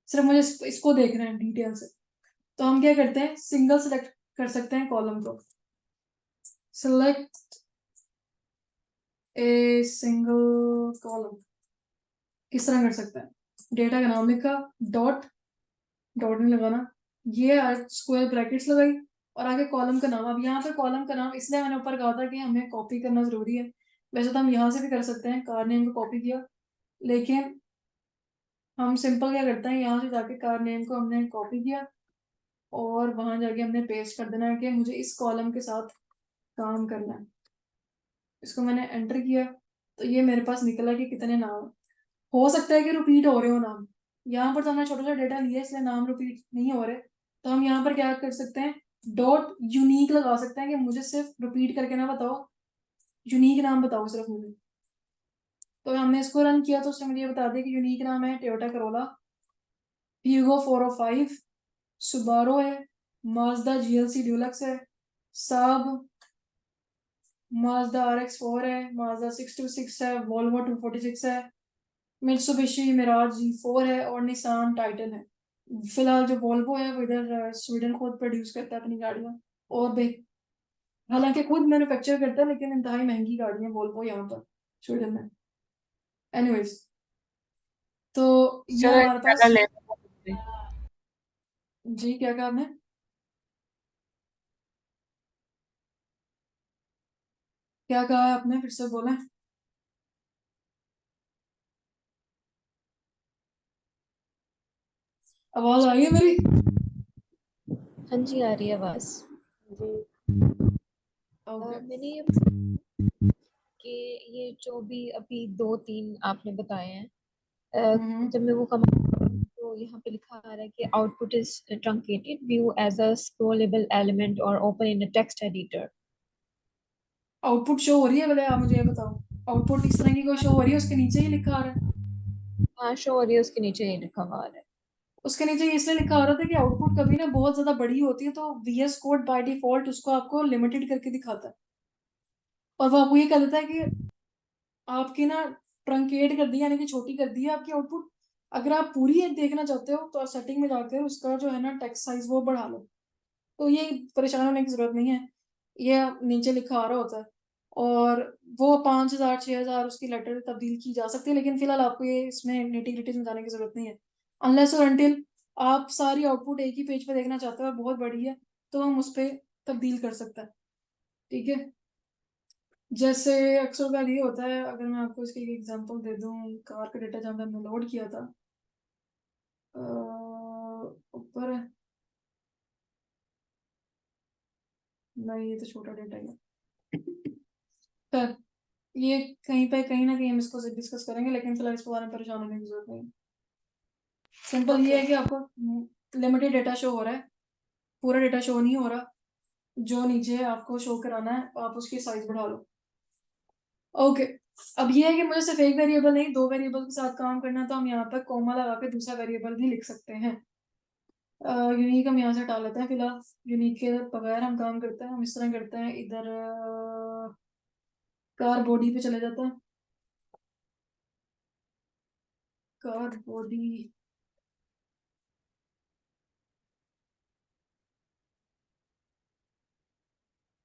सिर्फ मुझे इसको देखना है डिटेल से। तो हम क्या करते हैं, सिंगल सेलेक्ट कर सकते हैं कॉलम को, सेलेक्ट ए सिंगल कॉलम। किस तरह कर सकते हैं, डेटा का नाम लिखा, डॉट, डॉट नहीं लगाना, ये स्क्वायर ब्रैकेट्स लगाई और आगे कॉलम का नाम। अब यहाँ पे कॉलम का नाम इसलिए मैंने ऊपर कहा था कि हमें कॉपी करना जरूरी है, वैसे तो हम यहाँ से भी कर सकते हैं, कार नेम को कॉपी किया, लेकिन हम सिंपल क्या करते हैं, यहाँ से जाके कार नेम को हमने कॉपी किया और वहां जाके हमने पेस्ट कर देना है कि मुझे इस कॉलम के साथ काम करना है। इसको मैंने एंटर किया तो ये मेरे पास निकला कि कितने नाम, हो सकता है कि रिपीट हो रहे हो नाम, यहाँ पर तो हमने छोटा सा डेटा लिया इसलिए नाम रिपीट नहीं हो रहे, तो हम यहाँ पर क्या कर सकते हैं, डॉट यूनिक लगा सकते हैं कि मुझे सिर्फ रिपीट करके ना बताओ, यूनिक नाम बताओ सिर्फ मुझे। तो हमने इसको रन किया तो उसने मुझे ये बता दिया कि यूनिक नाम है टोयोटा करोला, ह्यूगो 405, सुबारो है, माजदा जीएलसी ड्यूलक्स है, साब, माजदा RX-4 है, माजदा 626 है, वोल्वो 246 है, मित्सुबिशी मिराज G4 है और निसान टाइटन है। फिलहाल जो वोल्वो है वो इधर स्वीडन खुद प्रोड्यूस करता है अपनी गाड़ियाँ, और हालांकि खुद मैन्युफैक्चर करता है लेकिन इंतहाई महंगी गाड़ी है वोल्वो यहाँ पर स्वीडन में। एनीवेज, तो ये चलो हमारे इंशाल्लाह पास, ले लेंगे। जी क्या कहा आपने, क्या कहा है आपने, फिर से बोला। आवाज आ रही है मेरी? हाँ जी, आ रही है आवाज। ओके। मैंने ये कि ये जो भी अभी दो तीन आपने बताए हैं, जब मैं वो कमांड, तो यहाँ पे लिखा आ रहा है कि output is truncated view as a scrollable element और open in a text editor. Output show हो रही है, पहले आप मुझे ये बताओ, आउटपुट इस तरह की कोई शो हो रही है, उसके नीचे ही लिखा आ रहा है, हाँ, शो हो रही है, उसके नीचे ये लिखा हुआ आ रहा है। उसके नीचे इसलिए लिखा आ रहा था कि आउटपुट कभी ना बहुत ज्यादा बड़ी होती है तो VS कोड बाय डिफॉल्ट उसको आपको लिमिटेड करके दिखाता है, और वो आपको ये कह देता है कि आपकी ना ट्रंकेट कर दी यानी कि छोटी कर दी है आपकी आउटपुट। अगर आप पूरी एक देखना चाहते हो तो सेटिंग में जाकर उसका जो है ना टेक्स्ट साइज वो बढ़ा लो, तो ये परेशान होने की जरूरत नहीं है, ये नीचे लिखा आ रहा होता है। और वो 5,000 6,000 उसकी लेटर तब्दील की जा सकती है, लेकिन फिलहाल आपको ये इसमें निटी ग्रिटी में जाने की जरूरत नहीं है, अनलेस और अनटिल आप सारी आउटपुट एक ही पेज पे देखना चाहते हो और बहुत बड़ी है तो हम उस पर तब्दील कर सकते हैं, ठीक है। जैसे अक्सर बार ये होता है, अगर मैं आपको इसकी एक एग्जांपल दे दूं, कार का डेटा जब हमने लोड किया था, ऊपर है, नहीं ये तो छोटा डेटा ही है, खैर ये कहीं पे कहीं ना कहीं हम इसको डिस्कस करेंगे, लेकिन फिलहाल इसके बारे में परेशान होने की जरूरत नहीं। सिंपल ये है कि आपको लिमिटेड डेटा शो हो रहा है, पूरा डेटा शो नहीं हो रहा, जो नीचे आपको शो कराना है आप उसकी साइज बढ़ा लो। ओके, अब ये है कि मुझे सिर्फ एक वेरिएबल नहीं दो वेरिएबल के साथ काम करना है, तो हम यहाँ पर कोमा लगा के दूसरा वेरिएबल भी लिख सकते हैं। यूनिक हम यहाँ से हटा लेते हैं, फिलहाल यूनिक के बगैर हम काम करते हैं, हम इस तरह करते हैं, इधर कार बॉडी पे चले जाते हैं, कार बॉडी,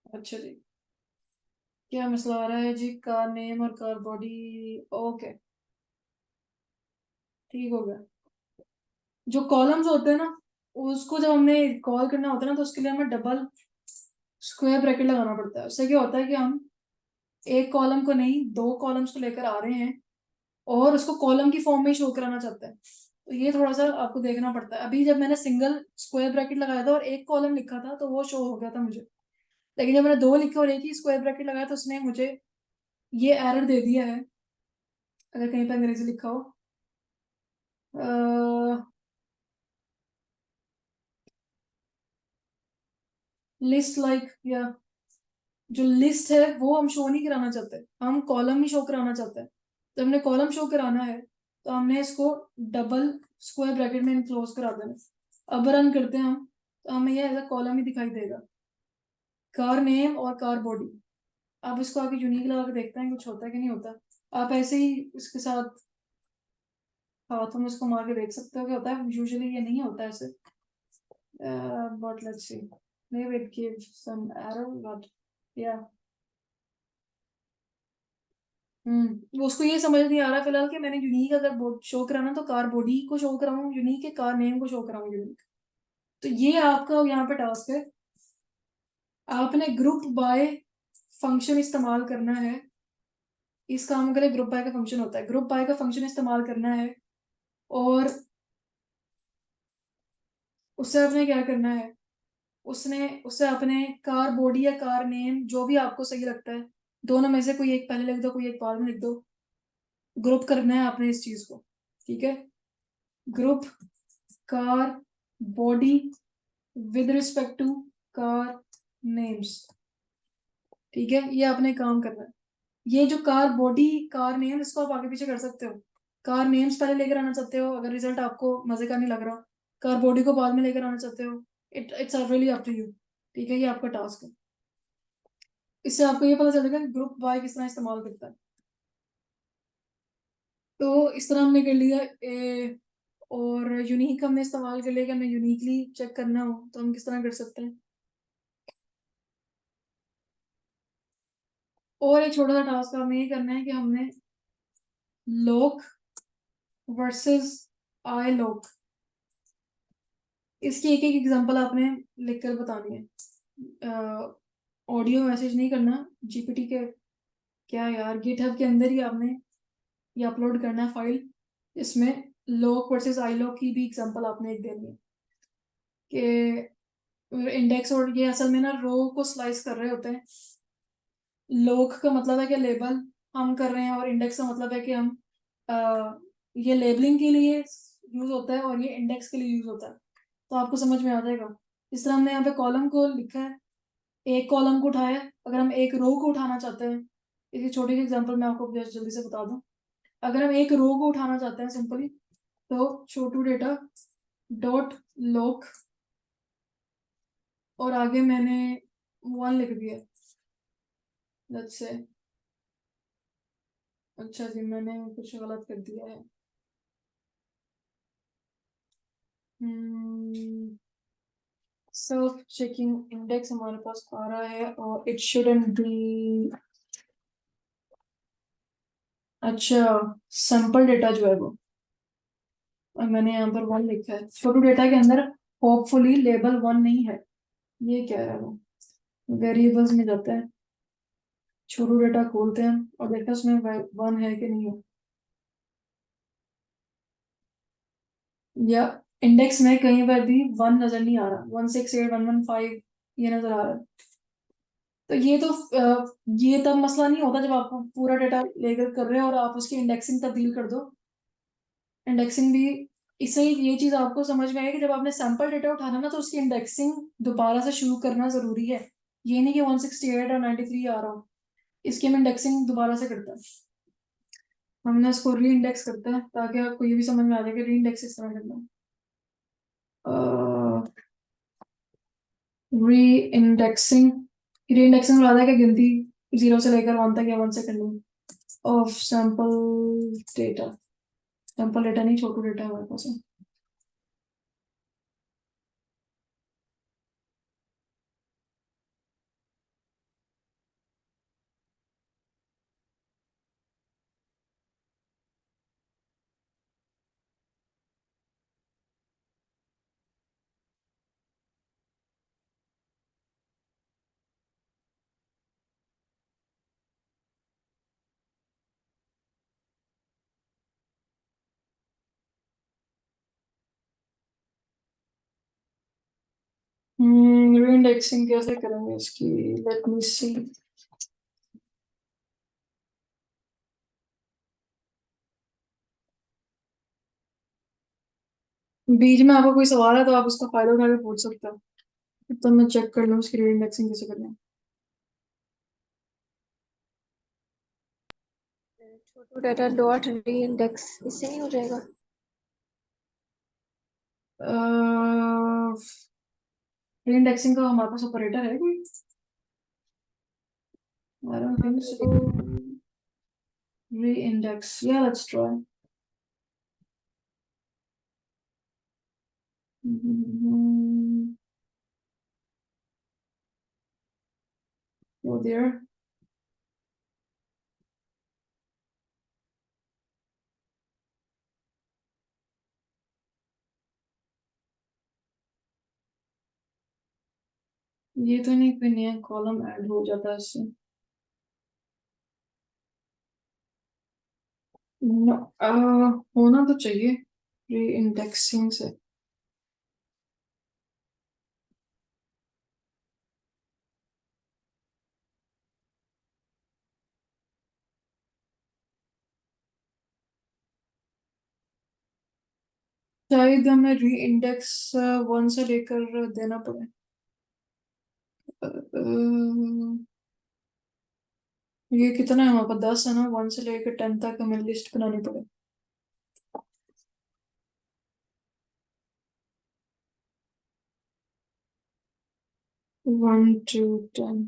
अच्छा जी, क्या मसला आ रहा है जी, कार नेम और कार बॉडी, ओके ठीक हो गया। जो कॉलम्स होते हैं ना उसको जब हमने कॉल करना होता है ना तो उसके लिए हमें डबल स्क्वायर ब्रैकेट लगाना पड़ता है, उससे क्या होता है कि हम एक कॉलम को नहीं दो कॉलम्स को लेकर आ रहे हैं और उसको कॉलम की फॉर्म में शो कराना चाहते हैं, तो ये थोड़ा सा आपको देखना पड़ता है। अभी जब मैंने सिंगल स्क्वायर ब्रैकेट लगाया था और एक कॉलम लिखा था तो वो शो हो गया था मुझे, लेकिन जब मैंने दो लिखे और एक ही स्क्वायर ब्रैकेट लगाया तो उसने मुझे ये एरर दे दिया है, अगर कहीं पर अंग्रेजी लिखा हो, लिस्ट लाइक, या जो लिस्ट है वो हम शो नहीं कराना चाहते, हम कॉलम ही शो कराना चाहते हैं, तो हमने कॉलम शो कराना है तो हमने इसको डबल स्क्वायर ब्रैकेट में क्लोज करा देना। अब रन करते हैं हम तो हमें ये एज कॉलम ही दिखाई देगा, कार नेम और कार बॉडी। अब इसको आगे यूनिक लगा के देखते हैं कुछ होता है कि नहीं होता, आप ऐसे ही इसके साथ हाथों में इसको मार के देख सकते हो क्या होता है, यूजुअली ये नहीं होता ऐसे, But let's see. Maybe it gives some error, but yeah. वो उसको ये समझ नहीं आ रहा फिलहाल कि मैंने यूनिक अगर शो कराना तो कार बॉडी को शो कराऊं यूनिक के कार नेम को शो कराऊं यूनिक। तो ये आपका यहाँ पे टास्क है। आपने ग्रुप बाय फंक्शन इस्तेमाल करना है। इस काम के लिए ग्रुप बाय का फंक्शन होता है। ग्रुप बाय का फंक्शन इस्तेमाल करना है और उससे आपने क्या करना है, उससे आपने कार बॉडी या कार नेम जो भी आपको सही लगता है दोनों में से कोई एक पहले लिख दो कोई एक बाद में लिख दो। ग्रुप करना है आपने इस चीज को, ठीक है। Group car body with respect to car names, ठीक है। ये आपने काम करना है। ये जो कार बॉडी कार नेम इसको आप आगे पीछे कर सकते हो। कार नेम्स पहले लेकर आना चाहते हो अगर रिजल्ट आपको मजे का नहीं लग रहा। कार बॉडी को बाद में लेकर आना चाहते हो। It's really up to you, ठीक है। ये आपका टास्क है। इससे आपको ये पता चलेगा कि ग्रुप बाय किस तरह इस्तेमाल करता है। तो इस तरह हमने कर लिया ए, और यूनिक हमने इस्तेमाल कर लिया कि हमें यूनिकली चेक करना हो तो हम किस तरह कर सकते हैं। और एक छोटा सा टास्क हमें ये करना है कि हमने लोक वर्सेस आई लोक इसकी एक एक एग्जांपल आपने लिखकर बतानी है। ऑडियो मैसेज नहीं करना जीपीटी के, क्या यार, गिटहब के अंदर ही आपने ये अपलोड करना है फाइल। इसमें लोक वर्सेस आई लोक की भी एग्जांपल आपने एक देनी है कि इंडेक्स, और ये असल में ना रो को स्लाइस कर रहे होते हैं। लोक का मतलब है कि लेबल हम कर रहे हैं और इंडेक्स का मतलब है कि हम ये लेबलिंग के लिए यूज होता है और ये इंडेक्स के लिए यूज होता है। तो आपको समझ में आ जाएगा। इस तरह हमने यहाँ पे कॉलम को लिखा है, एक कॉलम को उठाया। अगर हम एक रो को उठाना चाहते हैं, इसकी छोटी सी एग्जांपल मैं आपको जल्दी से बता दूं। अगर हम एक रो को उठाना चाहते हैं सिंपली, तो छोटू डेटा डॉट लोक और आगे मैंने 1 लिख दिया, लेट्स से। अच्छा जी, मैंने कुछ गलत कर दिया है। सेल्फ चेकिंग इंडेक्स हमारे पास आ रहा है और इट शुडंट बी, अच्छा, सैंपल डेटा जो है वो, और मैंने यहाँ पर 1 लिखा है। छोटू डेटा के अंदर होपफुली लेबल 1 नहीं है। ये क्या है वो, वेरिएबल्स में जाता है, छोटू डेटा खोलते हैं और देखते हैं उसमें 1 है कि नहीं है। या इंडेक्स में कहीं पर भी 1 नजर नहीं आ रहा, 168 115 ये नजर आ रहा है। तो ये तब मसला नहीं होता जब आप पूरा डेटा लेकर कर रहे हो और आप उसकी इंडेक्सिंग तब्दील कर दो। इंडेक्सिंग भी इससे ये चीज आपको समझ में आएगी कि जब आपने सैंपल डेटा उठाना ना तो उसकी इंडेक्सिंग दोबारा से शुरू करना जरूरी है। ये नहीं कि 168 और 93 आ रहा हो, इसकी हम इंडेक्सिंग दोबारा से करते हैं। हमने इसको री इंडेक्स करते हैं ताकि आपको ये भी समझ में आ जाए कि री इंडेक्स इस तरह करना है। री इंडेक्सिंग, री इंडेक्सिंग में आता है कि गिनती 0 से लेकर 1 तक या 1 से करनी of sample data. Sample data नहीं, छोटू डेटा हमारे पास है। री इंडेक्सिंग कैसे करेंगे इसकी, लेट मी सी। बीच में आपको कोई सवाल है तो आप उसका फायदा उठा के पूछ सकते हो, तो मैं चेक कर लूँ उसकी री इंडेक्सिंग कैसे करनी है। छोटू डाटा डॉट री इंडेक्स, इससे नहीं हो जाएगा? री इंडेक्सिंग का हमारे पास ऑपरेटर है कोई? I don't think so. Re-index. Yeah, let's try. go there. ये तो नहीं, कोई नया कॉलम ऐड हो जाता है इससे। होना तो चाहिए री इंडेक्सिंग से। शायद हमें री इंडेक्स 1 से लेकर देना पड़े। ये कितना है हमारे पास? 10 है ना, 1 से लेकर 10 तक हमें लिस्ट बनानी पड़े। 1 to 10।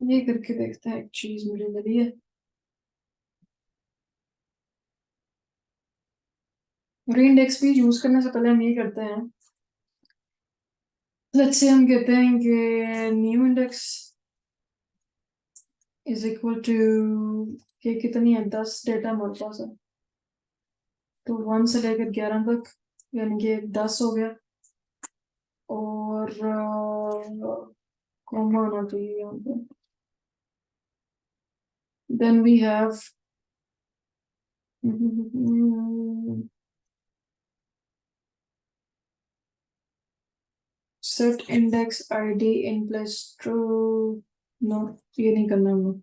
ये करके देखते हैं, एक चीज मुझे मिली है। री इंडेक्स भी यूज करने से पहले हम ये करते हैं, लेट्स से हम कहते हैं कि new index is equal to, ये कितनी है, 10 डेटा हमारे पास है, तो 1 से लेकर 11 तक, यानी कि 10 हो गया। और कॉमा होना चाहिए यहाँ पे। Then we have set index id in place true। No, ये नहीं करना हमें।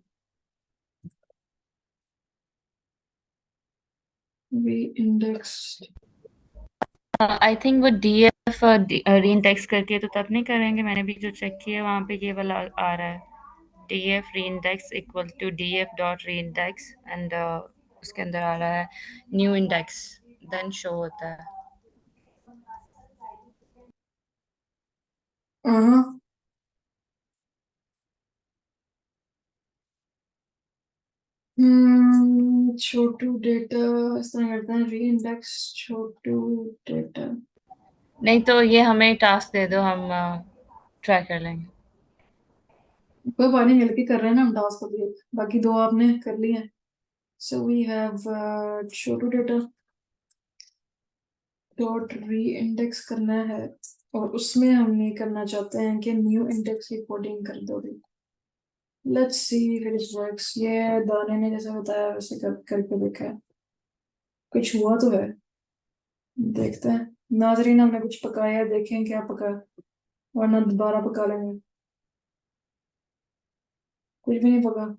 we indexed। आई थिंक वो डीएफ री इंडेक्स करके तो तब नहीं करेंगे, मैंने भी जो चेक किया वहाँ पे ये वाला आ रहा है, df reindex equal to df dot reindex and उसके अंदर आ रहा है new index then show होता है। हाँ, छोटू डेटा इस तरह करते हैं, री इंडेक्स छोटू डेटा। नहीं तो ये हमें टास्क दे दो, हम ट्राई कर लेंगे। कोई बात नहीं, मिलके कर रहे हैं ना हम टास्क अभी, बाकी दो आपने कर लिए हैं। सो वी हैव छोटू डेटा डॉट री इंडेक्स करना है, और उसमें हम ये करना चाहते हैं कि न्यू इंडेक्स की कोडिंग कर दो। Let's see if it works. ये दाने ने जैसे बताया वैसे करके देखा है, कुछ हुआ तो है। देखते हैं नाजरीन, हमने कुछ पकाया है, देखें क्या पका है, वरना दोबारा पका लेंगे। कुछ भी नहीं पका।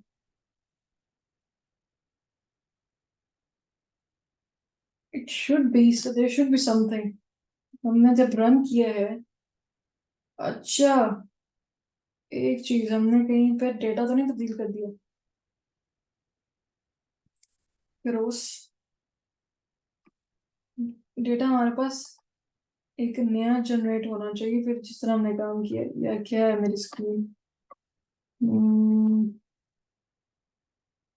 It should be, so there should be something. हमने जब रन किया है, अच्छा, एक चीज हमने कहीं पे डेटा तो नहीं तब्दील कर दिया? रोज डेटा हमारे पास एक नया जनरेट होना चाहिए, फिर जिस तरह हमने काम किया। या क्या है मेरी स्क्रीन?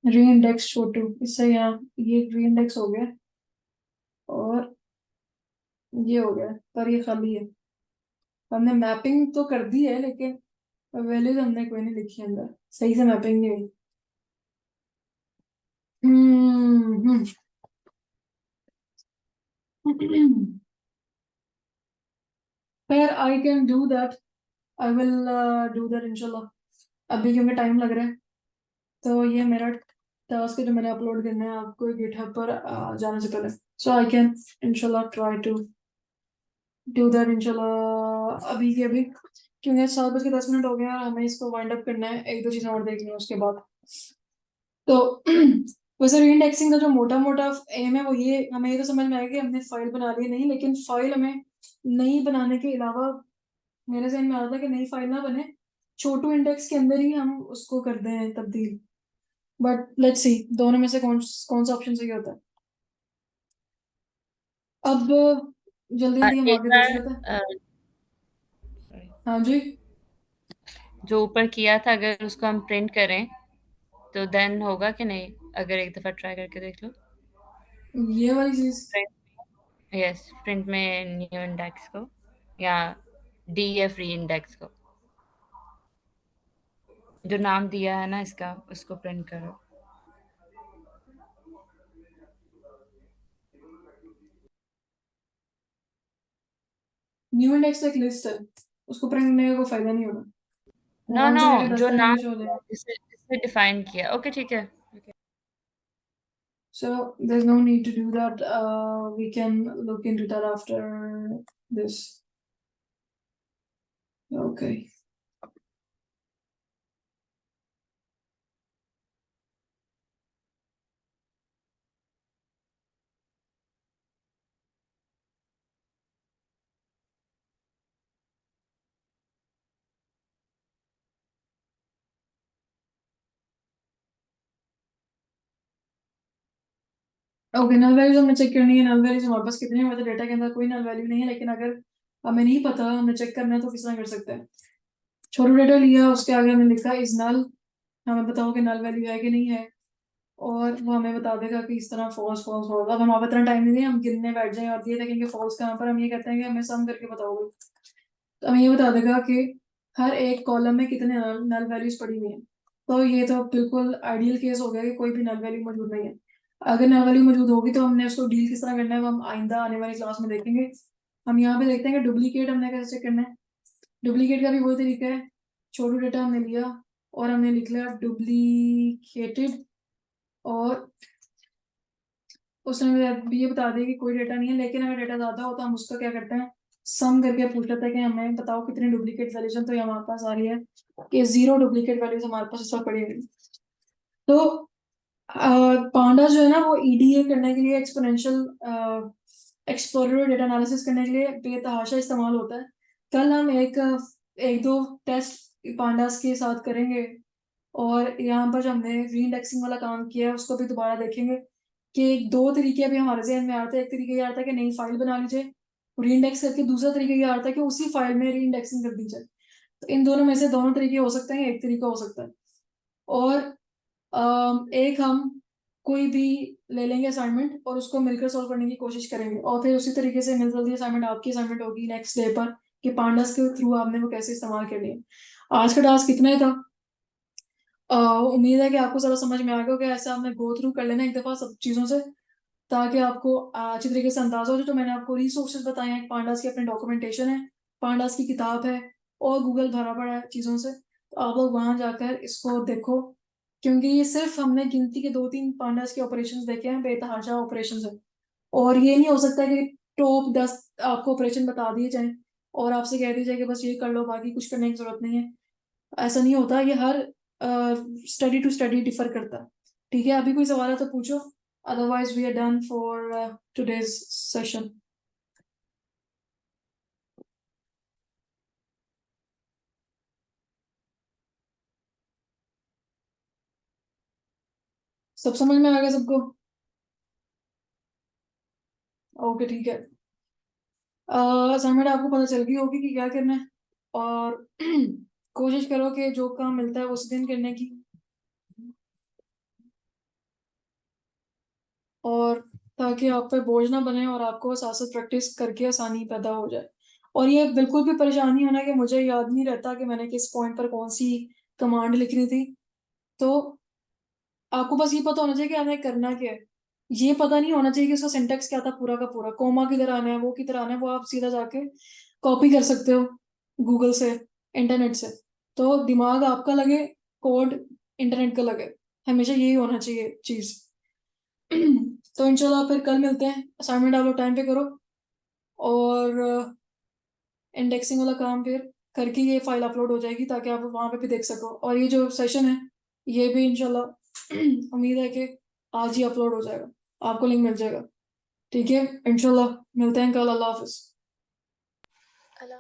री इंडेक्स छोटू, इससे यहाँ ये री इंडेक्स हो गया, और ये हो गया, पर ये खाली है। हमने मैपिंग तो कर दी है, लेकिन वैल्यूज हमने कोई नहीं लिखी अंदर, सही से मैपिंग नहीं हुई। हम्म खैर, I can do that, I will do that इंशाल्लाह। अभी क्योंकि टाइम लग रहा है, तो ये मेरा टास्क है जो मैंने अपलोड करना है आपको गिटहब पर जाने से पहले। सो आई कैन इंशाल्लाह ट्राई टू डू दैट इंशाल्लाह अभी के अभी, क्योंकि 7:10 हो गया और हमें इसको वाइंड अप करना है, एक दो चीजें और देखनी है उसके बाद। तो वैसे रीइंडेक्सिंग का जो मोटा मोटा एम है वो ये, हमें ये तो समझ में आया कि हमने फाइल बना ली है, नहीं, लेकिन फाइल हमें नई बनाने के अलावा मेरे जहन में आ रहा था कि नई फाइल ना बने, छोटू इंडेक्स के अंदर ही हम उसको कर दें तब्दील। बट लेट्स सी दोनों में से कौन कौन सा ऑप्शन सही होता है। अब जल्दी जल्दी हम एक आगे देख बार लेते हैं। हाँ जी। जो ऊपर किया था अगर उसको हम प्रिंट करें तो देन होगा कि नहीं, अगर एक दफ़ा ट्राई करके देख लो। ये वाली चीज यस, प्रिंट में न्यू इंडेक्स को या डीएफ री इंडेक्स को, जो नाम दिया है ना इसका, उसको प्रिंट करो। न्यू इंडेक्स एक लिस्ट है, उसको प्रिंट करने का कोई फायदा नहीं होगा, वो नो कौन नो, सी जगह जो नाम दस्तावेज हो जाएगा। जिसे डिफाइन किया। ओके, ठीक है। So there's no need to do that. We can look into that after this. Okay. Okay, null values हमने चेक करनी है। नल वैल्यूज हमारे पास कितने हैं? मतलब डेटा के अंदर कोई नल वैल्यू नहीं है, लेकिन अगर हमें नहीं पता, हमें चेक करना है, तो किस तरह कर सकते हैं? छोटा डेटा लिया, उसके आगे हमने लिखा इज नल, हमें बताओ कि नल वैल्यू है कि नहीं है, और वो हमें बता देगा कि इस तरह फॉल्स फॉल्स फॉल्स। अब हमारे इतना टाइम नहीं है हम गिनने बैठ जाएं और ये देखेंगे फॉल्स कहाँ पर। हम ये कहते हैं कि हमें सम करके बताओगे, तो हमें ये बता देगा कि हर एक कॉलम में कितने नल वैल्यूज पड़ी हुई हैं। तो ये तो बिल्कुल आइडियल केस हो गया कि कोई भी नल वैल्यू मौजूद नहीं है। अगर नल वैल्यू मौजूद होगी तो हमने उसको डील किस तरह करना है वो हम आइंदा आने वाली क्लास में देखेंगे। हम यहाँ पे देखते हैं कि डुप्लीकेट हमने कैसे चेक करना है। डुप्लीकेट का भी वही तरीका है, छोटू डेटा हमने लिया और हमने लिख लिया डुप्लीकेटेड, और उसने भी ये बता दिया कि कोई डेटा नहीं है। लेकिन अगर डेटा ज्यादा हो तो हम उसका क्या करते हैं, सम करके पूछ लेते हैं कि हमें बताओ कितनी डुप्लीकेट वैल्यूज हैं। तो ये हमारे पास आ रही है कि 0 डुप्लीकेट वैल्यूज हमारे पास इस वक्त पड़ी हुई। तो पांडा जो है ना, वो ईडीए करने के लिए, एक्सपोनेंशियल एक्सप्लोरेटरी डेटा एनालिसिस करने के लिए बेतहाशा इस्तेमाल होता है। कल हम एक दो टेस्ट पांडास के साथ करेंगे, और यहाँ पर जो हमने री इंडेक्सिंग वाला काम किया है उसको भी दोबारा देखेंगे कि दो तरीके अभी हमारे जहन में आते हैं। एक तरीके ये आता है कि नई फाइल बना लीजिए री इंडेक्स करके, दूसरा तरीका ये आता है कि उसी फाइल में री इंडेक्सिंग कर दी जाए। तो इन दोनों में से दोनों तरीके हो सकते हैं, एक तरीका हो सकता है। और एक हम कोई भी ले लेंगे असाइनमेंट और उसको मिलकर सॉल्व करने की कोशिश करेंगे, और फिर उसी तरीके से मिल जल्दी असाइनमेंट आपकी असाइनमेंट होगी नेक्स्ट डे पर कि पांडास के थ्रू आपने वो कैसे इस्तेमाल करनी है। आज का टास्क कितना ही था। उम्मीद है कि आपको ज़रा समझ में आ गया कि ऐसा आपने गो थ्रू कर लेना एक दफ़ा सब चीज़ों से, ताकि आपको अच्छी तरीके से अंदाजा हो जाए। तो मैंने आपको रिसोर्सेज बताए हैं, पांडास की अपने डॉक्यूमेंटेशन है, पांडास की किताब है, और गूगल भरा पड़ा है चीज़ों से। तो आप लोग वहां जाकर इसको देखो, क्योंकि ये सिर्फ हमने गिनती के 2-3 पांडास के ऑपरेशंस देखे हैं, बेतहाशा ऑपरेशंस है। और ये नहीं हो सकता कि टॉप 10 आपको ऑपरेशन बता दिए जाएं और आपसे कह दिया जाए कि बस ये कर लो, बाकी कुछ करने की जरूरत नहीं है। ऐसा नहीं होता, ये हर स्टडी टू स्टडी डिफर करता है। ठीक है, अभी कोई सवाल है तो पूछो, otherwise we are done for today's session. सब समझ में आ गया सबको? ओके, ठीक है। असाइनमेंट आपको पता चल गई होगी कि क्या करना है, और कोशिश करो कि जो काम मिलता है वो उस दिन करने की, और ताकि आप पे बोझ ना बने और आपको साथ साथ प्रैक्टिस करके आसानी पैदा हो जाए। और ये बिल्कुल भी परेशानी होना कि मुझे याद नहीं रहता कि मैंने किस पॉइंट पर कौन सी कमांड लिखनी थी। तो आपको बस ये पता होना चाहिए कि हमें करना क्या है। ये पता नहीं होना चाहिए कि उसका सिंटेक्स क्या था पूरा का पूरा, कोमा किधर आना है, वो किधर आना है, वो आप सीधा जाके कॉपी कर सकते हो गूगल से, इंटरनेट से। तो दिमाग आपका लगे, कोड इंटरनेट का लगे, हमेशा यही होना चाहिए चीज। तो इंशाल्लाह फिर कल मिलते हैं। असाइनमेंट आप लोग टाइम पे करो, और इंडेक्सिंग वाला काम फिर करके ये फाइल अपलोड हो जाएगी ताकि आप वहां पे भी देख सको। और ये जो सेशन है ये भी इंशाल्लाह उम्मीद है कि आज ही अपलोड हो जाएगा, आपको लिंक मिल जाएगा। ठीक है, इंशाल्लाह मिलते हैं कल। अल्लाह हाफिज। अल्लाह